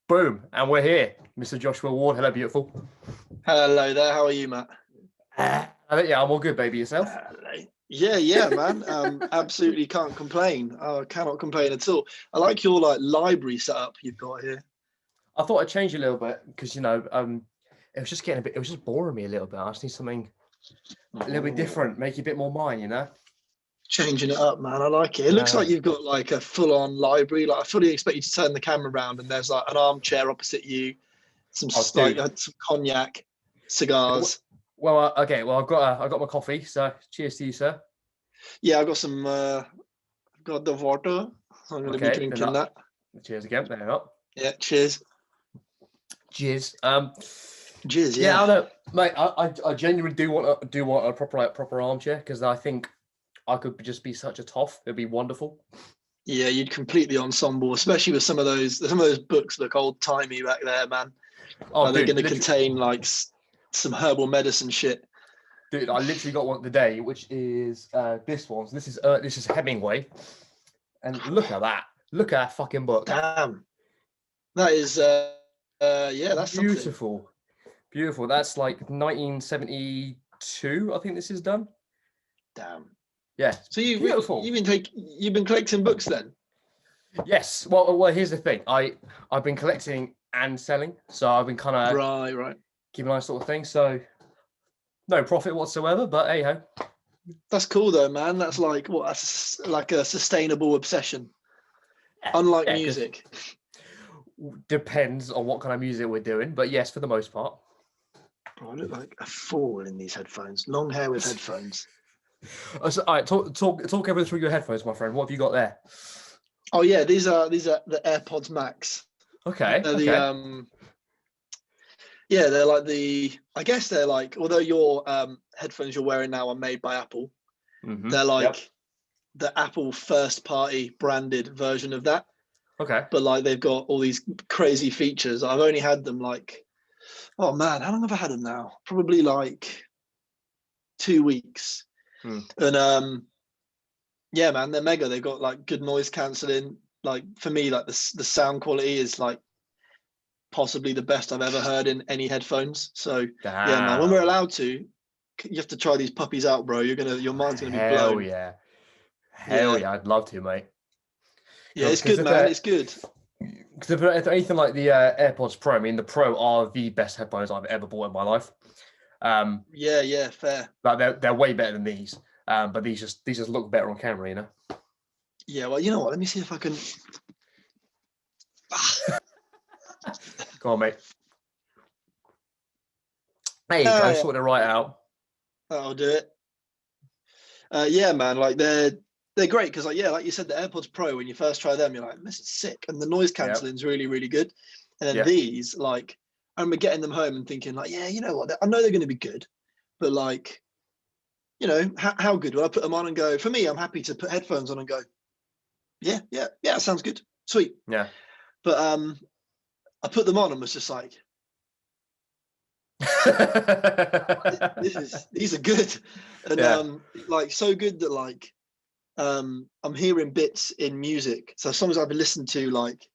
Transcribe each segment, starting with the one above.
Boom, and we're here. Mr. Joshua Ward, hello, beautiful. Hello there, how are you, Matt? Yeah, I'm all good, baby. Yourself? Yeah, man. Absolutely can't complain. I cannot complain at all. I like your library setup you've got here. I thought I'd change a little bit because it was just getting it was just boring me a little bit. I just need something a little bit different, make it a bit more mine. Changing it up, man. I like it. It looks like you've got like a full-on library. Like I fully expect you to turn the camera around and there's like an armchair opposite you, some some cognac, cigars. Well, okay. Well, I got my coffee. So, cheers to you, sir. Yeah, I got some. I've got the water. I'm going to be drinking that. Cheers again. There you go. Yeah, cheers. Cheers. Cheers. Yeah, I know, mate. I genuinely do want a proper armchair because I think I could just be such a toff. It'd be wonderful. Yeah, you'd complete the ensemble, especially with some of those books look old timey back there, man. Oh, they're going to contain like some herbal medicine shit. Dude, I literally got one today, which is this one. So this is Hemingway, and look at that! Look at that fucking book. Damn, that is that's beautiful, something. Beautiful. That's like 1972. I think this is done. Damn. Yeah. So you've been collecting books then? Yes. Well. Here's the thing. I've been collecting and selling, so I've been kind of right. keeping an eye sort of thing. So no profit whatsoever, but hey ho. That's cool though, man. That's like that's like a sustainable obsession. Unlike music. Depends on what kind of music we're doing, but yes, for the most part. Bro, I look like a fool in these headphones. Long hair with headphones. All right, talk everything through your headphones, my friend. What have you got there? Oh yeah, these are the AirPods Max. Okay. They're like I guess they're like, although your headphones you're wearing now are made by Apple, they're like the Apple first party branded version of that. Okay. But like they've got all these crazy features. I've only had them like, oh man, how long have I had them now? Probably like 2 weeks. And yeah, man, they're mega. They've got like good noise cancelling. Like for me, like the sound quality is like possibly the best I've ever heard in any headphones. So yeah, man, when we're allowed to, you have to try these puppies out, bro. Your mind's gonna be blown. Hell yeah, I'd love to, mate. Yeah, it's good, man. It's good. Because if anything like the AirPods Pro, I mean, the Pro are the best headphones I've ever bought in my life. Yeah, fair. Like they're way better than these. But these just look better on camera, you know. Yeah, well, you know what? Let me see if I can. Go on, mate. There you go. Sort it right out. I'll do it. Yeah, man. Like they're great because like you said, the AirPods Pro, when you first try them, you're like, this is sick, and the noise cancelling is really, really good. And then these, like, I remember getting them home and thinking, like, yeah, you know what? I know they're going to be good, but like, you know, how good? Will I put them on and go? For me, I'm happy to put headphones on and go, yeah, sounds good, sweet. Yeah. But I put them on and was just like, these are good, and like so good that like I'm hearing bits in music. So songs I've listened to, like,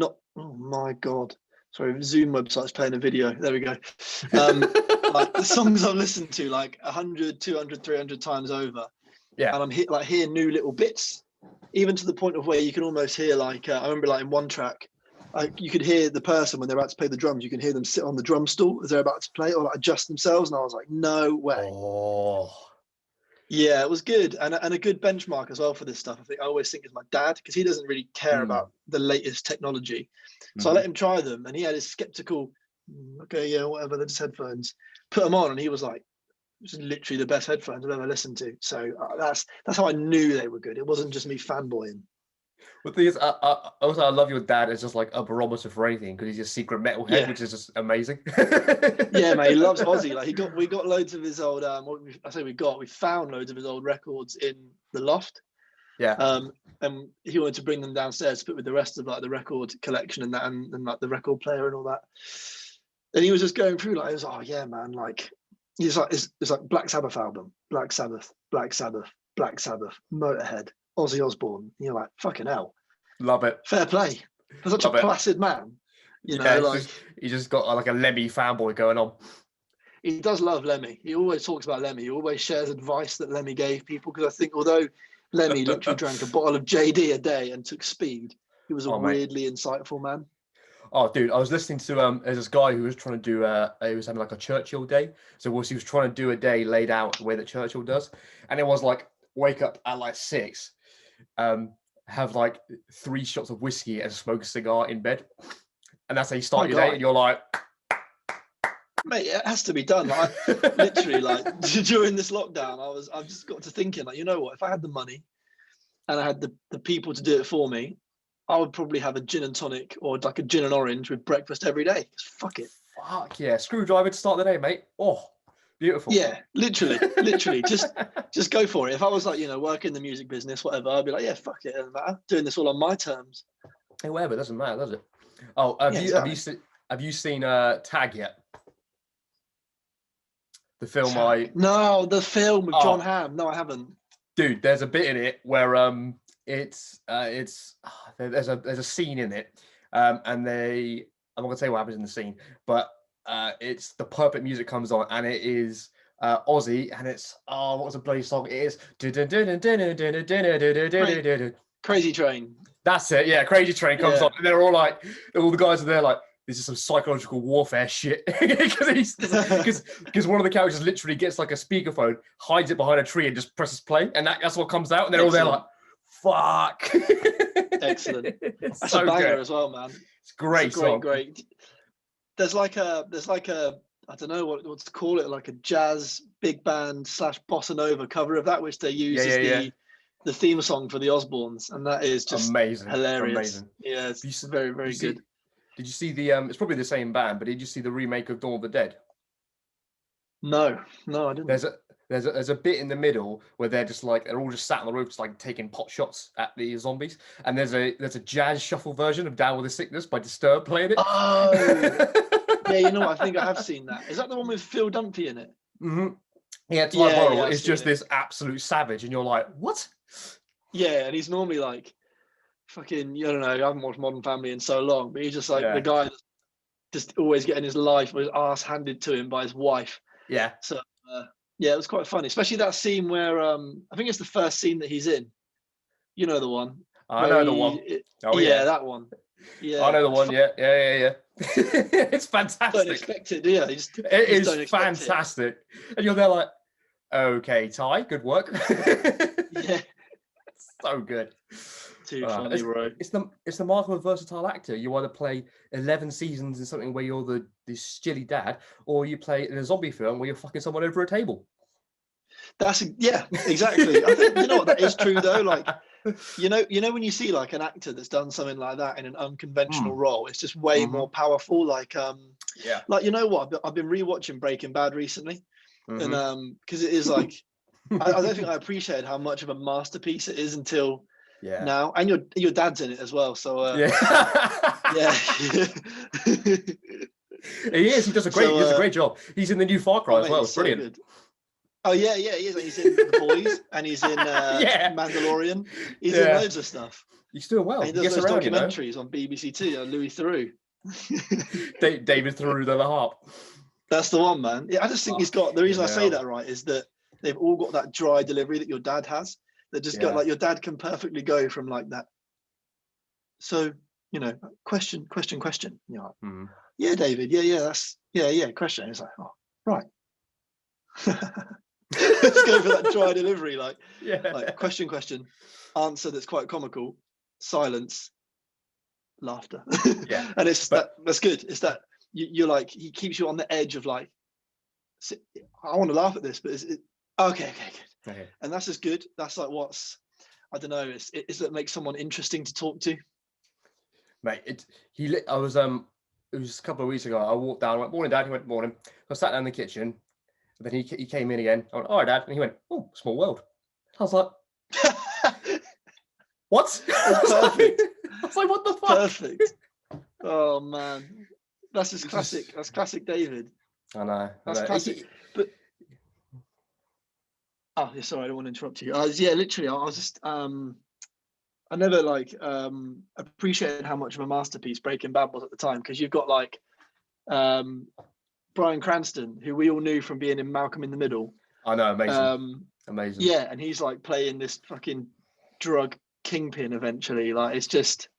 oh my god, sorry, Zoom website's playing a video. There we go. Like the songs I've listened to like 100, 200, 300 times over. Yeah. And I'm hear new little bits, even to the point of where you can almost hear like I remember like in one track, you could hear the person when they're about to play the drums. You can hear them sit on the drum stool as they're about to play or like adjust themselves. And I was like, no way. Oh. Yeah, it was good, and a good benchmark as well for this stuff. I always think is my dad, because he doesn't really care about the latest technology. So I let him try them, and he had his skeptical, okay, yeah, whatever, they're just headphones. Put them on, and he was like, "This is literally the best headphones I've ever listened to." So that's how I knew they were good. It wasn't just me fanboying. Well, the thing is, also I love your dad as just like a barometer for anything, because he's a secret metalhead, which is just amazing. Yeah, man, he loves Ozzy. Like we got loads of his old. We found loads of his old records in the loft. Yeah. And he wanted to bring them downstairs to put with the rest of like the record collection and that, and like the record player and all that. And he was just going through like, he was like, oh yeah, man, like he's like it's like Black Sabbath album, Black Sabbath, Motorhead, Ozzy Osbourne. And you're like, fucking hell. Love it. Fair play. For such a placid man. You Yeah, know, like he just got like a Lemmy fanboy going on. he does love Lemmy. He always talks about Lemmy. He always shares advice that Lemmy gave people, because I think although Lemmy literally drank a bottle of JD a day and took speed, he was a Oh mate. weirdly insightful man. Oh dude, I was listening to there's this guy who was trying to do he was having like a Churchill day. So he was trying to do a day laid out the way that Churchill does. And it was like wake up at like 6, have like 3 shots of whiskey and smoke a cigar in bed. And that's how you start your day, and you're like, mate, it has to be done. Like, literally, like during this lockdown, I've just got to thinking, like, you know what? If I had the money and I had the people to do it for me, I would probably have a gin and tonic or like a gin and orange with breakfast every day. Just fuck it. fuck yeah, screwdriver to start the day, mate. Oh, beautiful. Yeah, literally, just go for it. If I was like, working the music business, whatever, I'd be like, yeah, fuck it, doesn't matter. Doing this all on my terms. Hey, whatever, it doesn't matter, does it? Oh, have you seen Tag yet? The film No, the film with John Hamm. No, I haven't. Dude, there's a bit in it where there's a scene in it, and I'm not gonna say what happens in the scene, but it's the perfect music comes on, and it is Aussie, and it's what was the bloody song? It is Crazy Train. That's it, yeah. Crazy Train comes on, and they're all like, all the guys are there like, this is some psychological warfare shit, because one of the characters literally gets like a speakerphone, hides it behind a tree, and just presses play, and that's what comes out, and they're all there like, fuck. Excellent. It's that's so a banger good as well, man. It's great, great. There's like a I don't know what to call it, like a jazz big band / bossa nova cover of that, which they use as the theme song for the Osbournes, and that is just amazing, hilarious. Yeah, it's very, very good. Did you see the it's probably the same band, but did you see the remake of Dawn of the Dead? No, I didn't. There's a bit in the middle where they're all just sat on the roof, just like taking pot shots at the zombies, and there's a jazz shuffle version of Down with the Sickness by Disturbed playing it. Oh, yeah, you know what? I think I have seen that. Is that the one with Phil Dunphy in it? Mm-hmm. Yeah, it's just this absolute savage, and you're like, what? Yeah, and he's normally like fucking, I don't know, I haven't watched Modern Family in so long, but he's just like the guy that's just always getting his life or his ass handed to him by his wife. Yeah. So yeah, it was quite funny, especially that scene where I think it's the first scene that he's in. You know the one. I know the one. That one. Yeah, I know the one. Yeah. It's fantastic. Don't expect it, do you? It is fantastic, and you're there like, okay, Ty, good work. Yeah, so good. Too funny, bro. It's the mark of a versatile actor. You either play 11 seasons in something where you're the silly dad, or you play in a zombie film where you're fucking someone over a table. Exactly. I think you know what, that is true though. Like, you know when you see like an actor that's done something like that in an unconventional role, it's just way more powerful. Like like, you know what, I've been rewatching Breaking Bad recently, and because it is like I don't think I appreciated how much of a masterpiece it is until now, and your dad's in it as well, so yeah. He is. He does a great job. He's in the new Far Cry as well. It's brilliant. Good. Oh yeah, he is. He's in The Boys, and he's in Mandalorian. He's in loads of stuff. He's doing well. And he does those documentaries on BBC Two. Louis Theroux. David Theroux the harp. That's the one, man. Yeah, I just think he's got. The reason I say that, right, is that they've all got that dry delivery that your dad has. That just got like, your dad can perfectly go from like that. So, question. You know, yeah, David. Yeah. That's question. It's like, oh, right. Let's go for that dry delivery, like question, answer that's quite comical, silence, laughter. And it's that's good. It's that you're like, he keeps you on the edge of like, I want to laugh at this, but okay, good. Okay. And that's just good. That's like I don't know. It's that makes someone interesting to talk to. Mate, it was a couple of weeks ago. I walked down. I went, morning, Dad. He went, morning. I sat down in the kitchen. And then he came in again. I went, all right, Dad. And he went, oh, small world. I was like, what? Perfect. I was like, what the fuck? Perfect. Oh man, that's just classic. That's classic David. I know. That's classic. But sorry, I don't want to interrupt you. Literally, I was just I never like appreciated how much of a masterpiece Breaking Bad was at the time, because you've got like Bryan Cranston, who we all knew from being in Malcolm in the Middle. I know, amazing. Yeah, and he's like playing this fucking drug kingpin eventually. Like, it's just,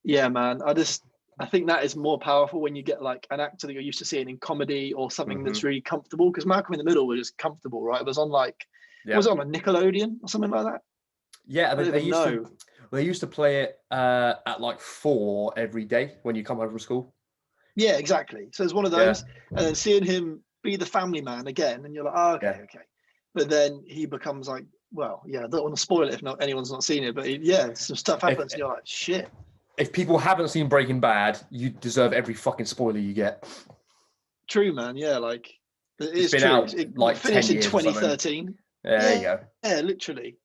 yeah, man. I think that is more powerful when you get like an actor that you're used to seeing in comedy or something that's really comfortable. Because Malcolm in the Middle was just comfortable, right? It was on like, was it on a Nickelodeon or something like that? Yeah, they used to play it at like 4 every day when you come home from school. Yeah, exactly. So it's one of those, and then seeing him be the family man again, and you're like, oh, okay. But then he becomes like, well, yeah, I don't want to spoil it if anyone's not seen it, but some stuff happens, and you're like, shit. If people haven't seen Breaking Bad, you deserve every fucking spoiler you get. True, man. Yeah, like it's been true. Out it like finished 10 years in 2013. There you go. Yeah, literally.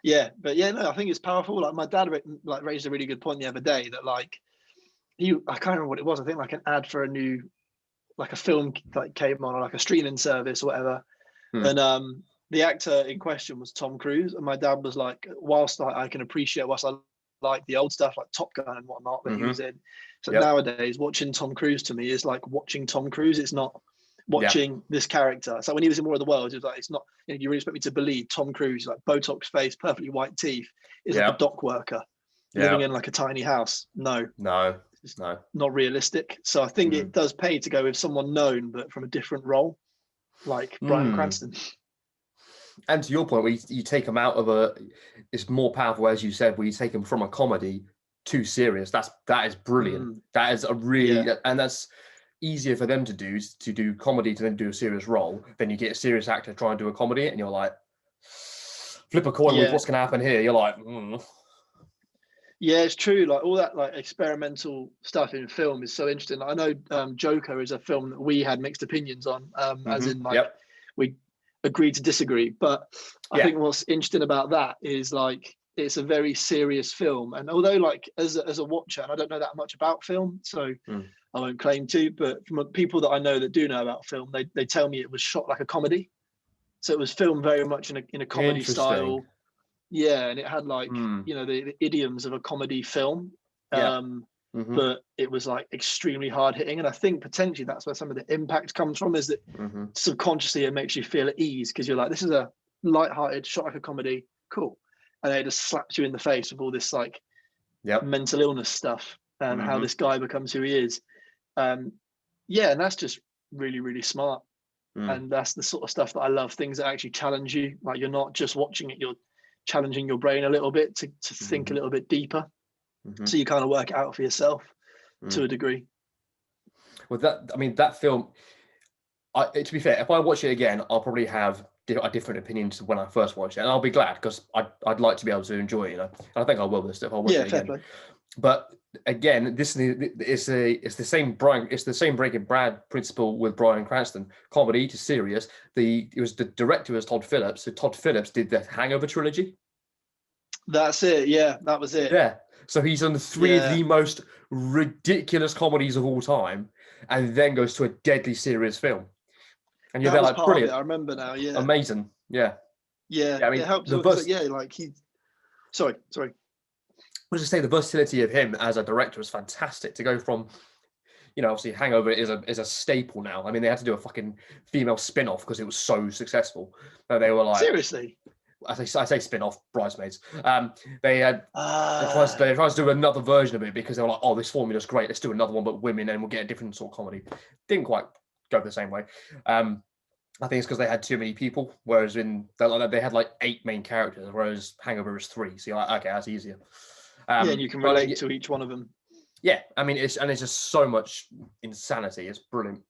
Yeah, but yeah, no, I think it's powerful. Like, my dad like raised a really good point the other day that like I can't remember what it was. I think like an ad for a new, like a film like came on, or like a streaming service or whatever, and the actor in question was Tom Cruise, and my dad was like, whilst I can appreciate, whilst I like the old stuff like Top Gun and whatnot that he was in, so nowadays watching Tom Cruise to me is like watching Tom Cruise. It's not watching this character. So when he was in War of the Worlds, it was like, it's not, you really expect me to believe Tom Cruise, like Botox face, perfectly white teeth, is like a dock worker living in like a tiny house. No, it's not realistic. So I think it does pay to go with someone known but from a different role, like Bryan Cranston. And to your point, where you take them out of it's more powerful, as you said, where you take them from a comedy to serious. That is brilliant. That is a really, and that's easier for them to do comedy to then do a serious role. Then you get a serious actor try and do a comedy, and you're like, flip a coin with what's going to happen here. You're like, Yeah, it's true. Like, all that like experimental stuff in film is so interesting. I know Joker is a film that we had mixed opinions on, as in like we agreed to disagree. But I think what's interesting about that is like it's a very serious film. And although like as a watcher, and I don't know that much about film, so I won't claim to, but from people that I know that do know about film, they tell me it was shot like a comedy. So it was filmed very much in a comedy style. Yeah, and it had like the idioms of a comedy film, but it was like extremely hard hitting. And I think potentially that's where some of the impact comes from, is that subconsciously it makes you feel at ease, because you're like, this is a light-hearted shot like a comedy, cool, and it just slaps you in the face with all this like mental illness stuff and how this guy becomes who he is. And that's just really, really smart. And that's the sort of stuff that I love, things that actually challenge you. Like, you're not just watching it, you're challenging your brain a little bit to think a little bit deeper, so you kind of work it out for yourself to a degree. Well, that film, to be fair, if I watch it again, I'll probably have a different opinion to when I first watched it, and I'll be glad, because I'd like to be able to enjoy it, and I think I will this if I watch it again. Play. But again, it's the same Breaking Bad principle with Bryan Cranston, comedy to serious. The director was Todd Phillips. So Todd Phillips did the Hangover trilogy. That's it. Yeah, that was it. Yeah. So he's done 3 of the most ridiculous comedies of all time, and then goes to a deadly serious film. And you're there like, brilliant. I remember now. Yeah. Amazing. Yeah. Yeah. I mean, it helps. Sorry. I was just saying, the versatility of him as a director is fantastic. To go from, obviously Hangover is a staple now. I mean, they had to do a fucking female spin-off because it was so successful. But they were like, seriously? I say spin-off, Bridesmaids. They tried to do another version of it because they were like, oh, this formula's great. Let's do another one, but women, and we'll get a different sort of comedy. Didn't quite go the same way. I think it's because they had too many people, whereas they had like 8 main characters, whereas Hangover is 3. So you're like, okay, that's easier. And you can relate to each one of them. Yeah, I mean, it's just so much insanity. It's brilliant.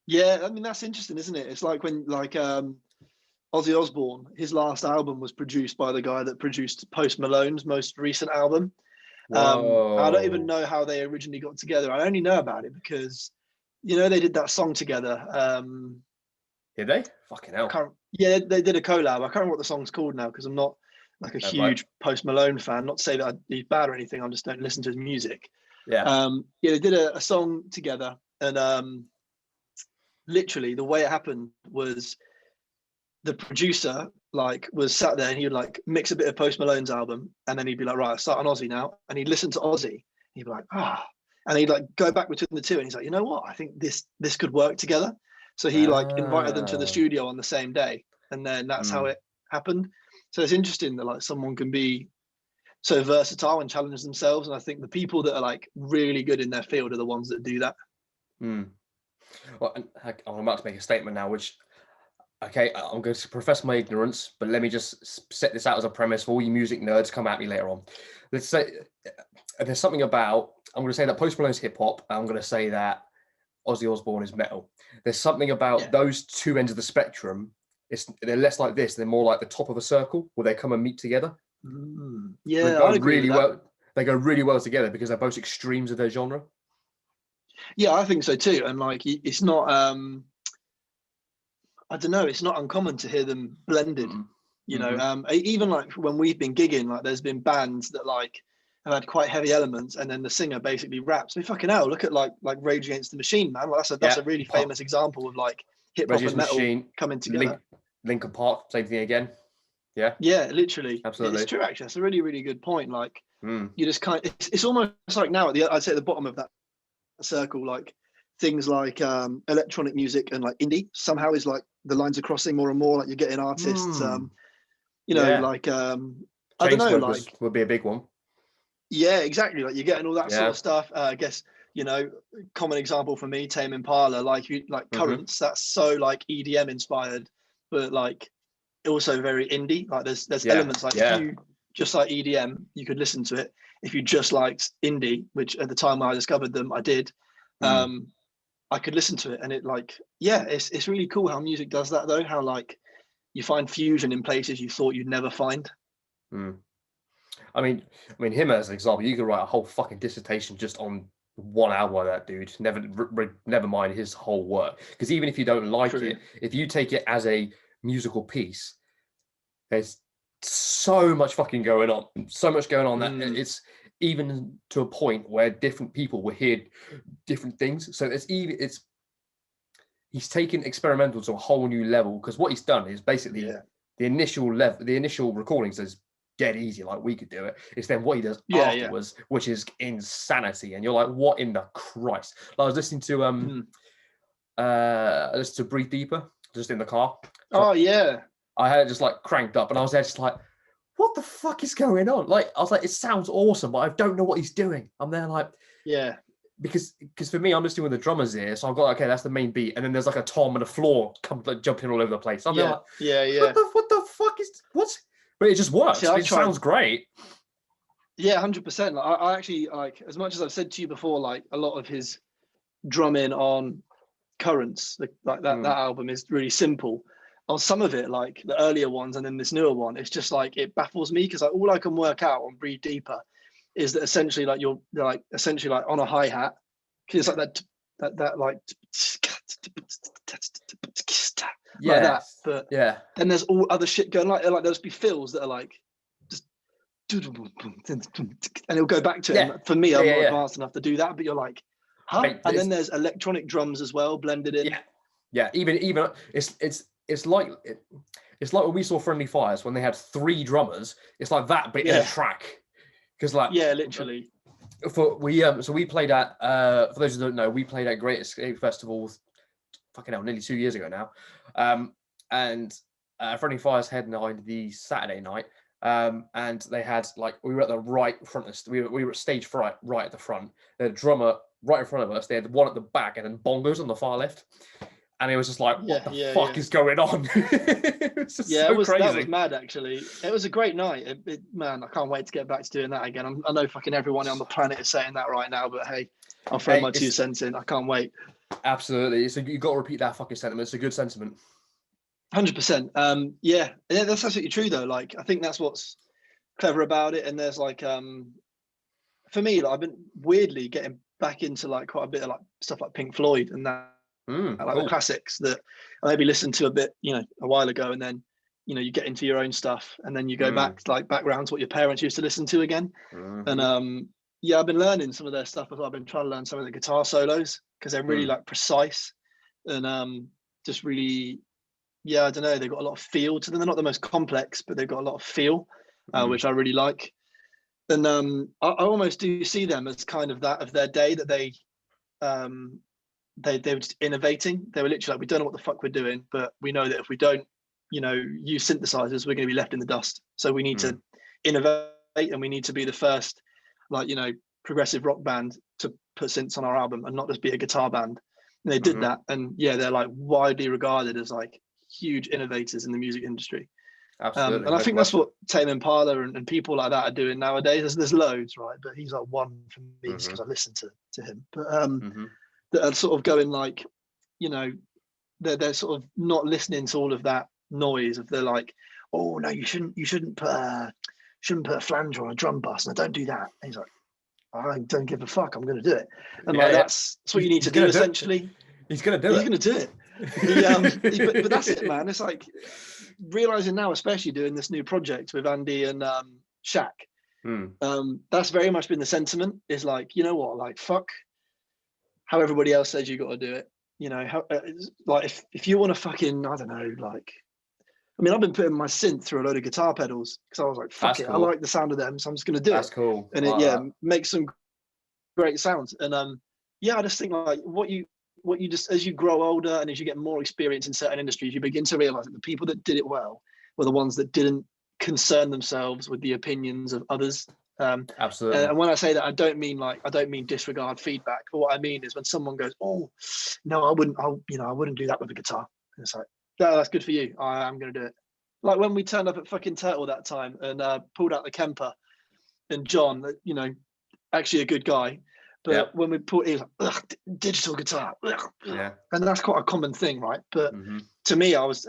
Yeah, I mean, that's interesting, isn't it? It's like when Ozzy Osbourne, his last album was produced by the guy that produced Post Malone's most recent album. I don't even know how they originally got together. I only know about it because, they did that song together. Did they? Fucking hell. Yeah, they did a collab. I can't remember what the song's called now, because I'm not like a huge Post Malone fan. Not to say that he's bad or anything. I just don't listen to his music. Yeah. They did a song together, and literally the way it happened was the producer like was sat there and he would like mix a bit of Post Malone's album, and then he'd be like, right, I start on Ozzy now, and he'd listen to Ozzy. He'd be like, and he'd like go back between the two, and he's like, you know what, I think this could work together. So he like invited them to the studio on the same day, and then that's how it happened. So it's interesting that like someone can be so versatile and challenge themselves, and I think the people that are like really good in their field are the ones that do that. Well, I'm about to make a statement now, which, okay, I'm going to profess my ignorance, but let me just set this out as a premise for all you music nerds. Come at me later on. Let's say there's something about, I'm going to say that Post Malone's hip hop. I'm going to say that Ozzy Osbourne is metal. There's something about those two ends of the spectrum. They're less like this. They're more like the top of a circle where they come and meet together. Yeah, I agree really with that. well. They go really well together because they're both extremes of their genre. Yeah, I think so too. And like, it's not, I don't know, it's not uncommon to hear them blended, you know, even like when we've been gigging, like there's been bands that like have had quite heavy elements, and then the singer basically raps. I mean, fucking hell, look at like Rage Against the Machine, man. Like, that's a really famous example of like hip hop and metal Machine, coming together. Linkin Park, same thing again. Yeah, literally. Absolutely. It's true, actually. That's a really, really good point. Like, you just kind of, it's almost like now I'd say at the bottom of that circle, like things like electronic music and like indie somehow is like the lines are crossing more and more. Like you're getting artists, you know, like I don't know, like would be a big one. Yeah, exactly. Like you're getting all that sort of stuff. I guess, you know, common example for me, Tame Impala, like Currents. That's so like EDM inspired, but like also very indie. Like there's elements like if you just like EDM, you could listen to it. If you just liked indie, which at the time when I discovered them, I did, I could listen to it, and it like, it's really cool how music does that though. How like you find fusion in places you thought you'd never find. I mean, him as an example, you could write a whole fucking dissertation just on one album by that dude. Never mind his whole work. Because even if you don't like it, if you take it as a musical piece, there's so much fucking going on. So much going on that it's even to a point where different people will hear different things. So he's taken experimental to a whole new level, because what he's done is basically the initial recordings is dead easy, like we could do it. It's then what he does afterwards, which is insanity. And you're like, what in the Christ? Like I was listening to Breathe Deeper just in the car. So I had it just like cranked up, and I was there just like, what the fuck is going on? Like I was like, it sounds awesome, but I don't know what he's doing. I'm there like, because for me, I'm listening with the drummers here, so I've got, okay, that's the main beat, and then there's like a tom and a floor like jumping all over the place. I'm like, what the fuck is what's? But it just works. It sounds great. Yeah, 100%. Like, I actually, like, as much as I've said to you before, like a lot of his drumming on Currents, like that album is really simple. On some of it, like the earlier ones and then this newer one, it's just like it baffles me, because like all I can work out on Breathe Deeper is that essentially like you're like essentially like on a hi-hat, because it's like that like like that, but then there's all other shit going, like there'll just be fills that are like just and it'll go back to it. And for me, I'm not advanced enough to do that, but you're like, huh? Right, and then there's electronic drums as well blended in. Even it's like when we saw Friendly Fires when they had 3 drummers. It's like that, but in a track. Because like literally. So we played at for those who don't know, we played at Great Escape Festival fucking hell, nearly 2 years ago now. And Friendly Fires headlined the Saturday night. And they had like, we were at the right front of we were at stage right at the front. The drummer right in front of us. They had one at the back, and then bongos on the far left. And it was just like, what the fuck is going on? It was just so crazy. That was mad, actually. It was a great night. Man, I can't wait to get back to doing that again. I know fucking everyone on the planet is saying that right now, but hey, I'll throw my 2 cents in. I can't wait. Absolutely. So you got to repeat that fucking sentiment. It's a good sentiment. 100%. Yeah, that's absolutely true though. Like, I think that's what's clever about it. And there's like, for me, like, I've been weirdly getting back into like quite a bit of like stuff like Pink Floyd and that. Like the classics that I maybe listened to a bit, you know, a while ago, and then, you know, you get into your own stuff, and then you go back round to what your parents used to listen to again. And I've been learning some of their stuff as well. I've been trying to learn some of the guitar solos, because they're really like precise and just really yeah, I don't know, they've got a lot of feel to them. They're not the most complex, but they've got a lot of feel, which I really like. And I almost do see them as kind of that of their day, that they were just innovating. They were literally like, we don't know what the fuck we're doing, but we know that if we don't, use synthesizers, we're going to be left in the dust. So we need to innovate, and we need to be the first, progressive rock band to put synths on our album and not just be a guitar band. And they did that, and yeah, they're like widely regarded as like huge innovators in the music industry. Absolutely. And I think that's what Tame Impala and people like that are doing nowadays. There's loads, right? But he's like one for me just because I listened to him. But that are sort of going like, they're sort of not listening to all of that noise of they're like, oh no, you shouldn't put a flanger on a drum bus. No, don't do that. And he's like, I don't give a fuck. I'm going to do it. And that's what you need to do essentially. He's going to do it. He's going to do it. But that's it, man. It's like realizing now, especially doing this new project with Andy and Shaq. That's very much been the sentiment. Is like, you know what? Like, fuck how everybody else says you got to do it. If you want to fucking, I don't know, like, I mean, I've been putting my synth through a load of guitar pedals because I was like, fuck it, cool. I like the sound of them, so I'm just going to do it. That's cool. And it makes some great sounds. And I just think like what you just, as you grow older and as you get more experience in certain industries, you begin to realize that the people that did it well were the ones that didn't concern themselves with the opinions of others. Absolutely. And when I say that, I don't mean disregard feedback. But what I mean is when someone goes, oh no, I wouldn't do that with a guitar. And it's like, no, that's good for you. I'm going to do it. Like when we turned up at fucking Turtle that time and pulled out the Kemper, and John, actually a good guy, but when we put, he was like, digital guitar. Yeah. And that's quite a common thing, right? But to me, I was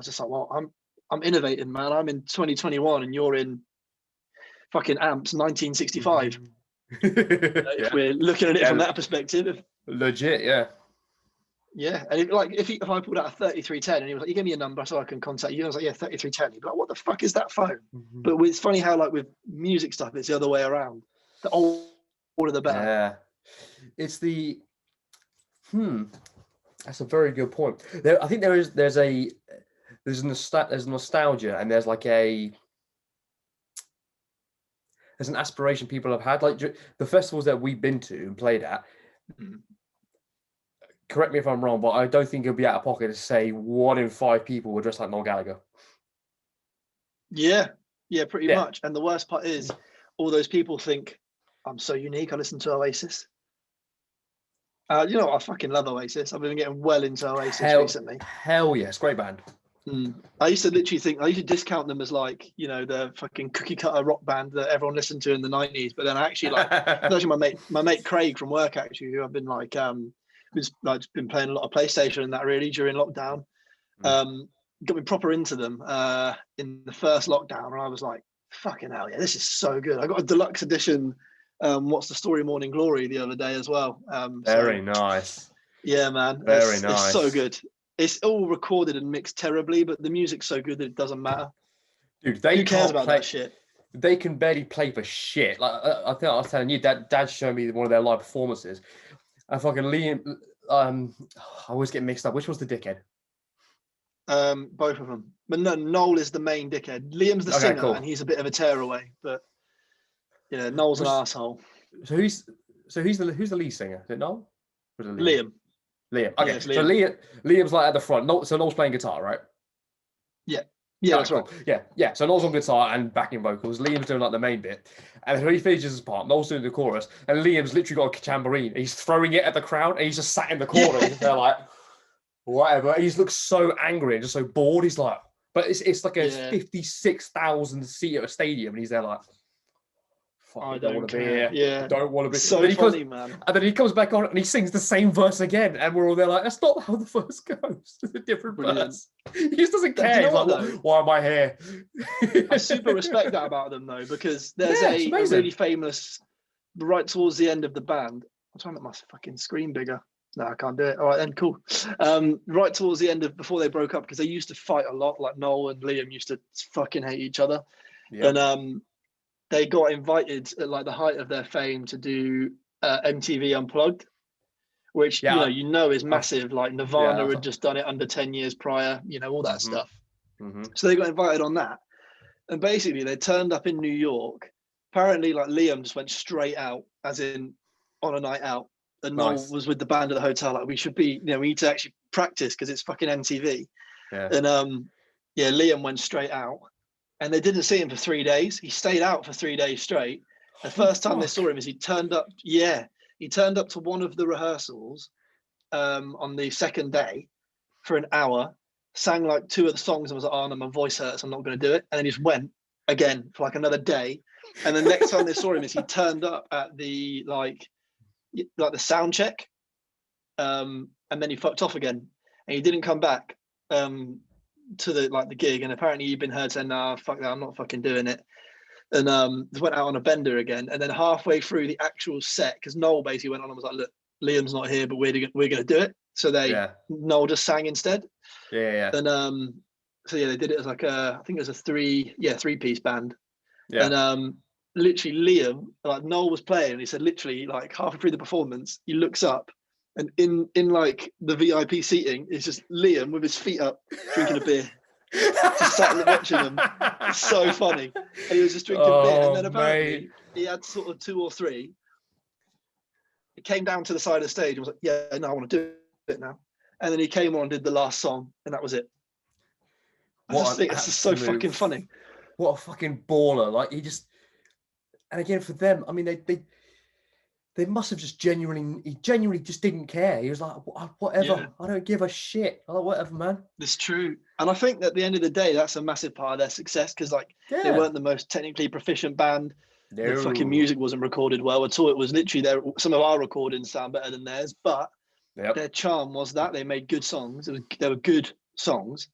just like, well, I'm innovating, man. I'm in 2021 and you're in fucking amps 1965. If we're looking at it from that perspective. Legit, yeah. And if I pulled out a 3310 and he was like, you give me a number so I can contact you, I was like, yeah, 3310. He'd be like, what the fuck is that phone? But it's funny how like with music stuff it's the other way around. The older the better. Yeah, it's the that's a very good point. I think there's nostalgia, and there's an aspiration people have had, like the festivals that we've been to and played at. Correct me if I'm wrong, but I don't think it'll be out of pocket to say 1 in 5 people were dressed like Noel Gallagher. Yeah, pretty much. And the worst part is, all those people think I'm so unique. I listen to Oasis. You know what? I fucking love Oasis. I've been getting well into Oasis recently. Hell yes, great band. I used to discount them as like, the fucking cookie cutter rock band that everyone listened to in the 90s. But then I actually actually my mate Craig from work, actually, who I've been who's been playing a lot of PlayStation and that really during lockdown, got me proper into them in the first lockdown, and I was like, fucking hell yeah, this is so good. I got a deluxe edition What's the Story Morning Glory the other day as well. Very nice. Yeah, man. Very nice. It's so good. It's all recorded and mixed terribly, but the music's so good that it doesn't matter. Dude, who cares about that shit? They can barely play for shit. Like I think I was telling you, Dad showed me one of their live performances. And fucking Liam, I always get mixed up. Which was the dickhead? Both of them. But no, Noel is the main dickhead. Liam's the singer, cool. And he's a bit of a tearaway. But yeah, Noel's an asshole. So who's the lead singer? Is it Noel? Or is it Liam. Liam. Okay, Liam. So Liam's like at the front. So Noel's playing guitar, right? Yeah, that's right. Yeah. So Noel's on guitar and backing vocals. Liam's doing like the main bit, and when he finishes his part, Noel's doing the chorus, and Liam's literally got a tambourine. He's throwing it at the crowd, and he's just sat in the corner. And they're like, whatever. And he looks so angry and just so bored. He's like, but it's like a 56,000 seat stadium, and he's there like, I don't want to be here. Yeah. I don't want to be. So funny, man. And then he comes back on and he sings the same verse again. And we're all there like, that's not how the verse goes. It's a different verse. He just doesn't care. He's like, why am I here? I super respect that about them, though, because there's a really famous, right towards the end of the band. I'm trying to make my fucking screen bigger. No, I can't do it. All right, then, cool. Right towards the end of, before they broke up, because they used to fight a lot, like Noel and Liam used to fucking hate each other. Yep. And they got invited at like the height of their fame to do MTV Unplugged, which Yeah, is massive. Like Nirvana yeah. had just done it under 10 years prior, all that Mm-hmm, stuff. mm-hmm. So they got invited on that, and basically they turned up in New York. Apparently, like Liam just went straight out, as in on a night out, and Noel Nice. was with the band at the hotel. Like, we should be, we need to actually practice because it's fucking MTV. Yeah. And yeah, Liam went straight out, and they didn't see him for 3 days. He stayed out for 3 days straight. The Holy first time they fuck. saw him is he turned up. Yeah, he turned up to one of the rehearsals on the second day for an hour, sang like two of the songs, and was like, "Oh no, my voice hurts. I'm not going to do it." And then he just went again for like another day. And the next time they saw him is he turned up at the like the sound check, and then he fucked off again, and he didn't come back to the gig. And apparently he'd been heard saying, "Nah, fuck that, I'm not fucking doing it." And went out on a bender again. And then halfway through the actual set, because Noel basically went on and was like, "Look, Liam's not here, but we're going to do it." So Noel just sang instead. Yeah. And so yeah, they did it as like I think it was a three-piece band. Yeah. And literally Liam, like Noel was playing, and he said literally like halfway through the performance, he looks up, and in like the VIP seating is just Liam with his feet up, drinking a beer, just sat there watching them. It's so funny. And he was just drinking a beer, and then apparently he had sort of two or three. He came down to the side of the stage and was like, "Yeah, no, I want to do it now." And then he came on and did the last song, and that was it. I just think it's just so fucking funny. What a fucking baller! Like he just, and again for them, I mean, they must have he genuinely just didn't care. He was like, whatever, I don't give a shit. I'm like, whatever, man. It's true. And I think at the end of the day, that's a massive part of their success, because they weren't the most technically proficient band. No. The fucking music wasn't recorded well at all. It was literally some of our recordings sound better than theirs, but their charm was that they made good songs. They were good songs.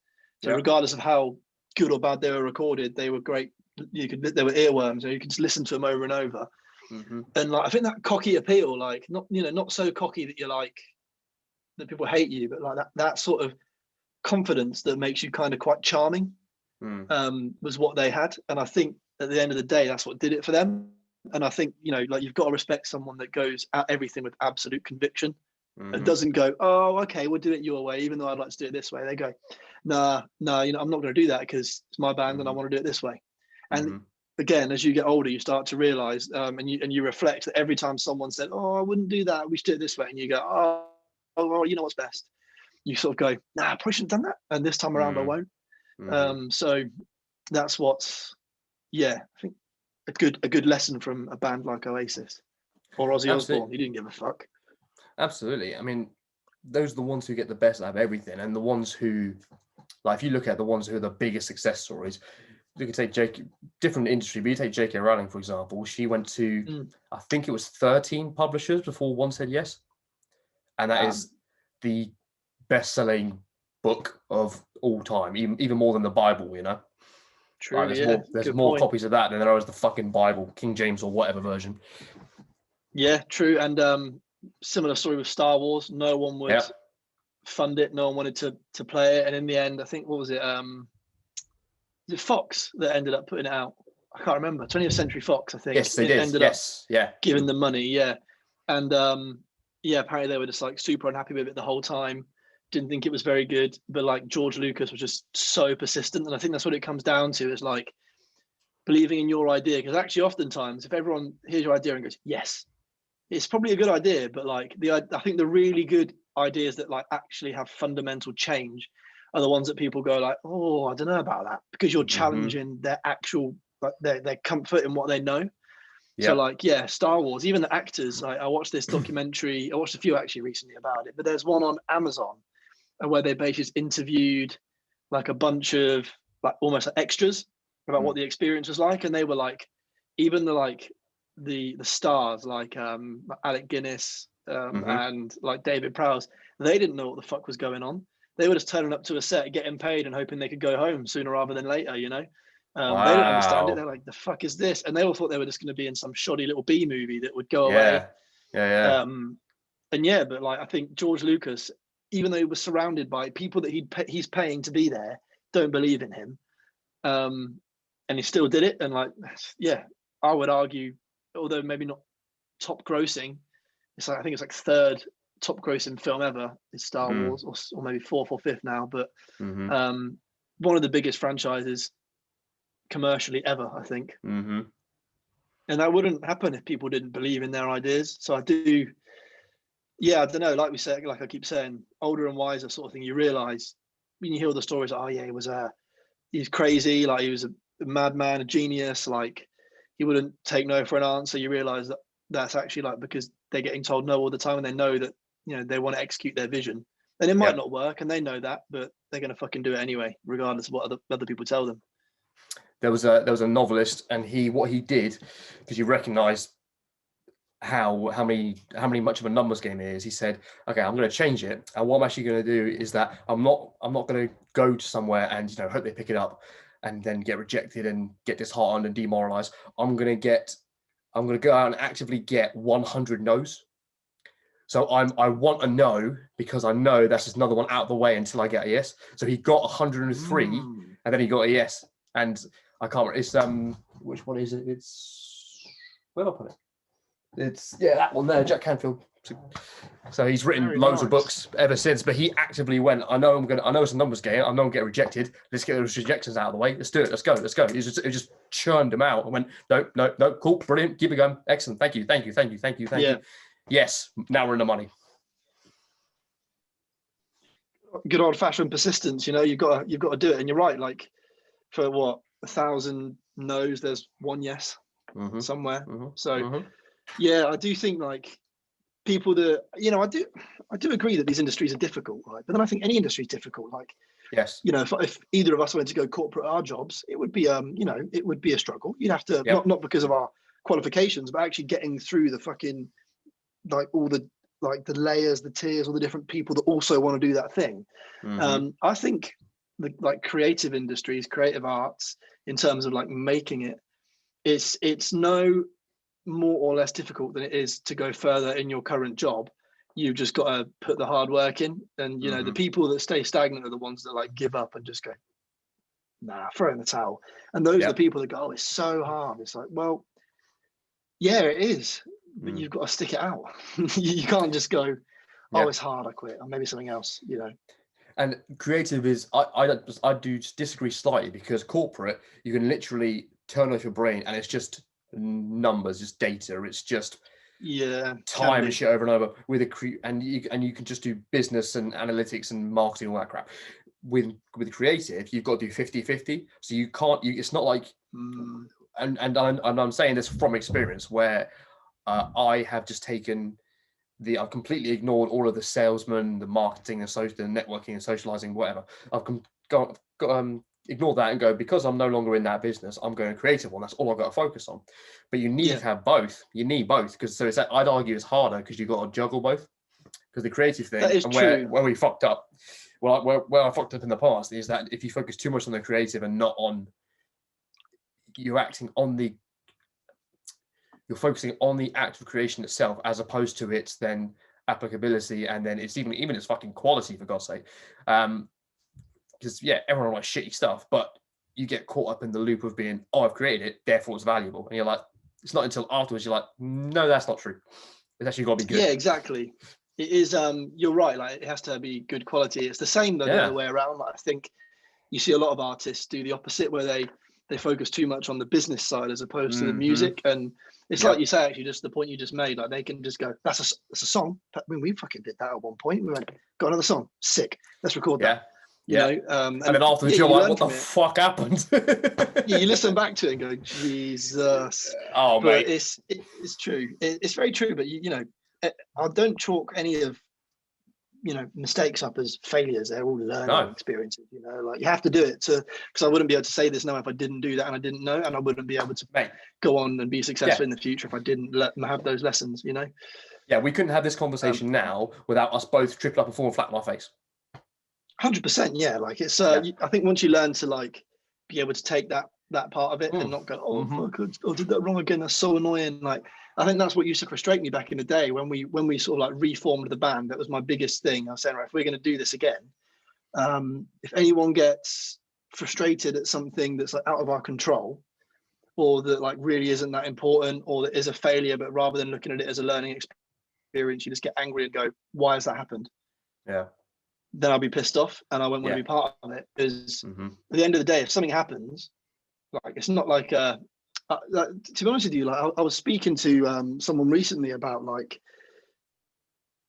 So regardless of how good or bad they were recorded, they were great. They were earworms. You could just listen to them over and over. Mm-hmm. And like, I think that cocky appeal, like not so cocky that you're like that people hate you, but like that sort of confidence that makes you kind of quite charming, was what they had. And I think at the end of the day, that's what did it for them. And I think like you've got to respect someone that goes at everything with absolute conviction. And doesn't go, "Oh, okay, we'll do it your way, even though I'd like to do it this way." They go, nah, I'm not going to do that because it's my band and I want to do it this way. And again, as you get older, you start to realize, and you reflect that every time someone said, "Oh, I wouldn't do that, we should do it this way," and you go, "Oh, well, you know what's best." You sort of go, "Nah, I probably shouldn't have done that, and this time around I won't." So that's what's, I think a good lesson from a band like Oasis or Ozzy Osbourne. He didn't give a fuck. Absolutely. I mean, those are the ones who get the best out of everything, and the ones who, like, if you look at the ones who are the biggest success stories, you could take different industry, but you take J.K. Rowling, for example. She went to, I think it was 13 publishers before one said yes. And that is the best-selling book of all time, even more than the Bible, True, like, there's more copies of that than there is the fucking Bible, King James or whatever version. Yeah, true. And similar story with Star Wars. No one would fund it. No one wanted to play it. And in the end, I think, what was it? Fox that ended up putting it out. I can't remember. 20th Century Fox, I think. Yes, they did. Ended up giving them money. And apparently they were just like super unhappy with it the whole time. Didn't think it was very good. But like George Lucas was just so persistent. And I think that's what it comes down to, is like believing in your idea. Because actually oftentimes if everyone hears your idea and goes, "Yes," it's probably a good idea. But like I think the really good ideas that like actually have fundamental change are the ones that people go like, "Oh, I don't know about that," because you're challenging their actual, like their comfort in what they know. So like, Star Wars, even the actors, I watched this documentary, I watched a few actually recently about it, but there's one on Amazon where they basically just interviewed like a bunch of like almost like extras about what the experience was like. And they were like, even the stars like Alec Guinness and like David Prowse, they didn't know what the fuck was going on. They were just turning up to a set, getting paid, and hoping they could go home sooner rather than later. They didn't understand it. They're like, "The fuck is this?" And they all thought they were just going to be in some shoddy little B movie that would go away. But like, I think George Lucas, even though he was surrounded by people that he's paying to be there, don't believe in him, and he still did it. And like, I would argue, although maybe not top grossing, it's like, I think it's like third top grossing film ever is Star Wars, or maybe fourth or fifth now, but one of the biggest franchises commercially ever, I think. And that wouldn't happen if people didn't believe in their ideas. So I do, I don't know, like we said, like I keep saying, older and wiser sort of thing, you realize when you hear the stories, oh yeah, he's crazy, like he was a madman, a genius, like he wouldn't take no for an answer. You realize that that's actually like because they're getting told no all the time, and they know that, you know, they want to execute their vision, and it might not work, and they know that, but they're going to fucking do it anyway, regardless of what other people tell them. There was a novelist, and what he did, because you recognise how much of a numbers game it is. He said, okay, I'm going to change it, and what I'm actually going to do is that I'm not going to go to somewhere and, you know, hope they pick it up and then get rejected and get disheartened and demoralized. I'm going to go out and actively get 100 no's. So I want a no because I know that's just another one out of the way until I get a yes. So he got 103 and then he got a yes. And I can't remember, it's which one is it? It's, where did I put it? It's that one there, Jack Canfield. So he's written loads of books ever since, but he actively went, I know it's a numbers game, I know I'm getting rejected, let's get those rejections out of the way, let's do it, let's go. It just churned them out and went, no, cool, brilliant, keep it going, excellent, thank you. Yes, now we're in the money. Good old fashioned persistence, you know, you've got to do it. And you're right, like for 1,000 no's, there's one yes somewhere. So I do think like people that, you know, I do agree that these industries are difficult, right? But then I think any industry is difficult. Like, yes, you know, if either of us went to go corporate our jobs, it would be you know, it would be a struggle. You'd have to not because of our qualifications, but actually getting through the fucking, like all the, like the layers, the tiers, all the different people that also want to do that thing. I think the like creative industries, creative arts, in terms of like making it, it's no more or less difficult than it is to go further in your current job. You've just got to put the hard work in, and you know, the people that stay stagnant are the ones that like give up and just go, nah, throw in the towel. And those are the people that go, oh, it's so hard. It's like, well, yeah, it is, but you've got to stick it out. You can't just go, oh, it's hard, I quit, or maybe something else, you know. And creative is, I do disagree slightly, because corporate, you can literally turn off your brain and it's just numbers, just data, it's just time and shit over and over. With and you can just do business and analytics and marketing, all that crap. With creative, you've got to do 50-50. So you can't, it's not like, and I'm saying this from experience, where I have just taken I've completely ignored all of the salesmen, the marketing, the social, the networking and socializing, whatever. I've ignore that and go, because I'm no longer in that business, I'm going creative one. That's all I've got to focus on. But you need to have both. You need both, because I'd argue it's harder because you've got to juggle both. Because the creative thing, and where we fucked up, well, where I fucked up in the past is that if you focus too much on the creative and not on, you're focusing on the act of creation itself, as opposed to its then applicability, and then it's even its fucking quality, for God's sake. Because everyone likes shitty stuff, but you get caught up in the loop of being, oh, I've created it, therefore it's valuable, and you're like, it's not until afterwards you're like, no, that's not true. It's actually got to be good. Yeah, exactly. It is. You're right. Like, it has to be good quality. It's the same though, the other way around. Like, I think you see a lot of artists do the opposite, where they focus too much on the business side as opposed to the music. And it's like you say, actually, just the point you just made, like they can just go, that's a song. I mean, we fucking did that at one point. We went, got another song, sick, let's record that. You know, and then afterwards you're like, what the fuck happened? You listen back to it and go, Jesus. Oh, but mate. It's true. It's very true. But you know, I don't chalk any of, you know, mistakes up as failures. They're all learning experiences. You know, like you have to do it because I wouldn't be able to say this now if I didn't do that and I didn't know, and I wouldn't be able to go on and be successful in the future if I didn't let them have those lessons. You know. Yeah, we couldn't have this conversation now without us both tripping up and falling flat on our face. 100%. Yeah, like it's. I think once you learn to like be able to take that part of it and not go, oh fuck, I did that wrong again. That's so annoying. Like, I think that's what used to frustrate me back in the day when we sort of like reformed the band. That was my biggest thing. I was saying, right, if we're going to do this again, if anyone gets frustrated at something that's like out of our control, or that like really isn't that important, or that is a failure, but rather than looking at it as a learning experience, you just get angry and go, why has that happened? Yeah. Then I'll be pissed off and I won't want to be part of it. Because at the end of the day, if something happens, like it's not like to be honest with you, like I was speaking to someone recently about like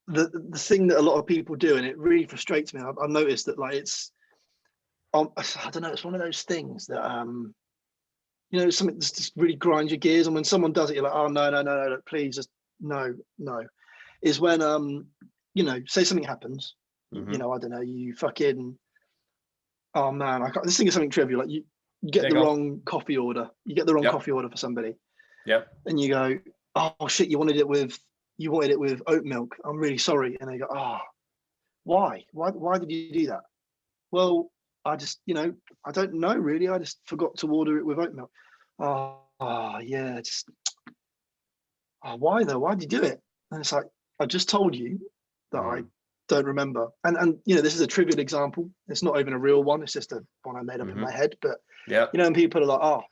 the thing that a lot of people do, and it really frustrates me. I've noticed that like it's I don't know, it's one of those things that you know, something that just really grinds your gears, and when someone does it, you're like, oh no, please, just no. Is when you know, say something happens, you know, I don't know, you fucking, oh man, I can't, this thing is something trivial, like you get the wrong coffee order, coffee order for somebody, and you go, oh shit, you wanted it with oat milk, I'm really sorry, and they go, oh, why did you do that? Well, I just, you know, I don't know really, I just forgot to order it with oat milk. Oh yeah, just, oh, why though? Why did you do it? And it's like, I just told you that I don't remember. And you know, this is a trivial example. It's not even a real one. It's just a one I made up in my head. But you know, and people are like, oh,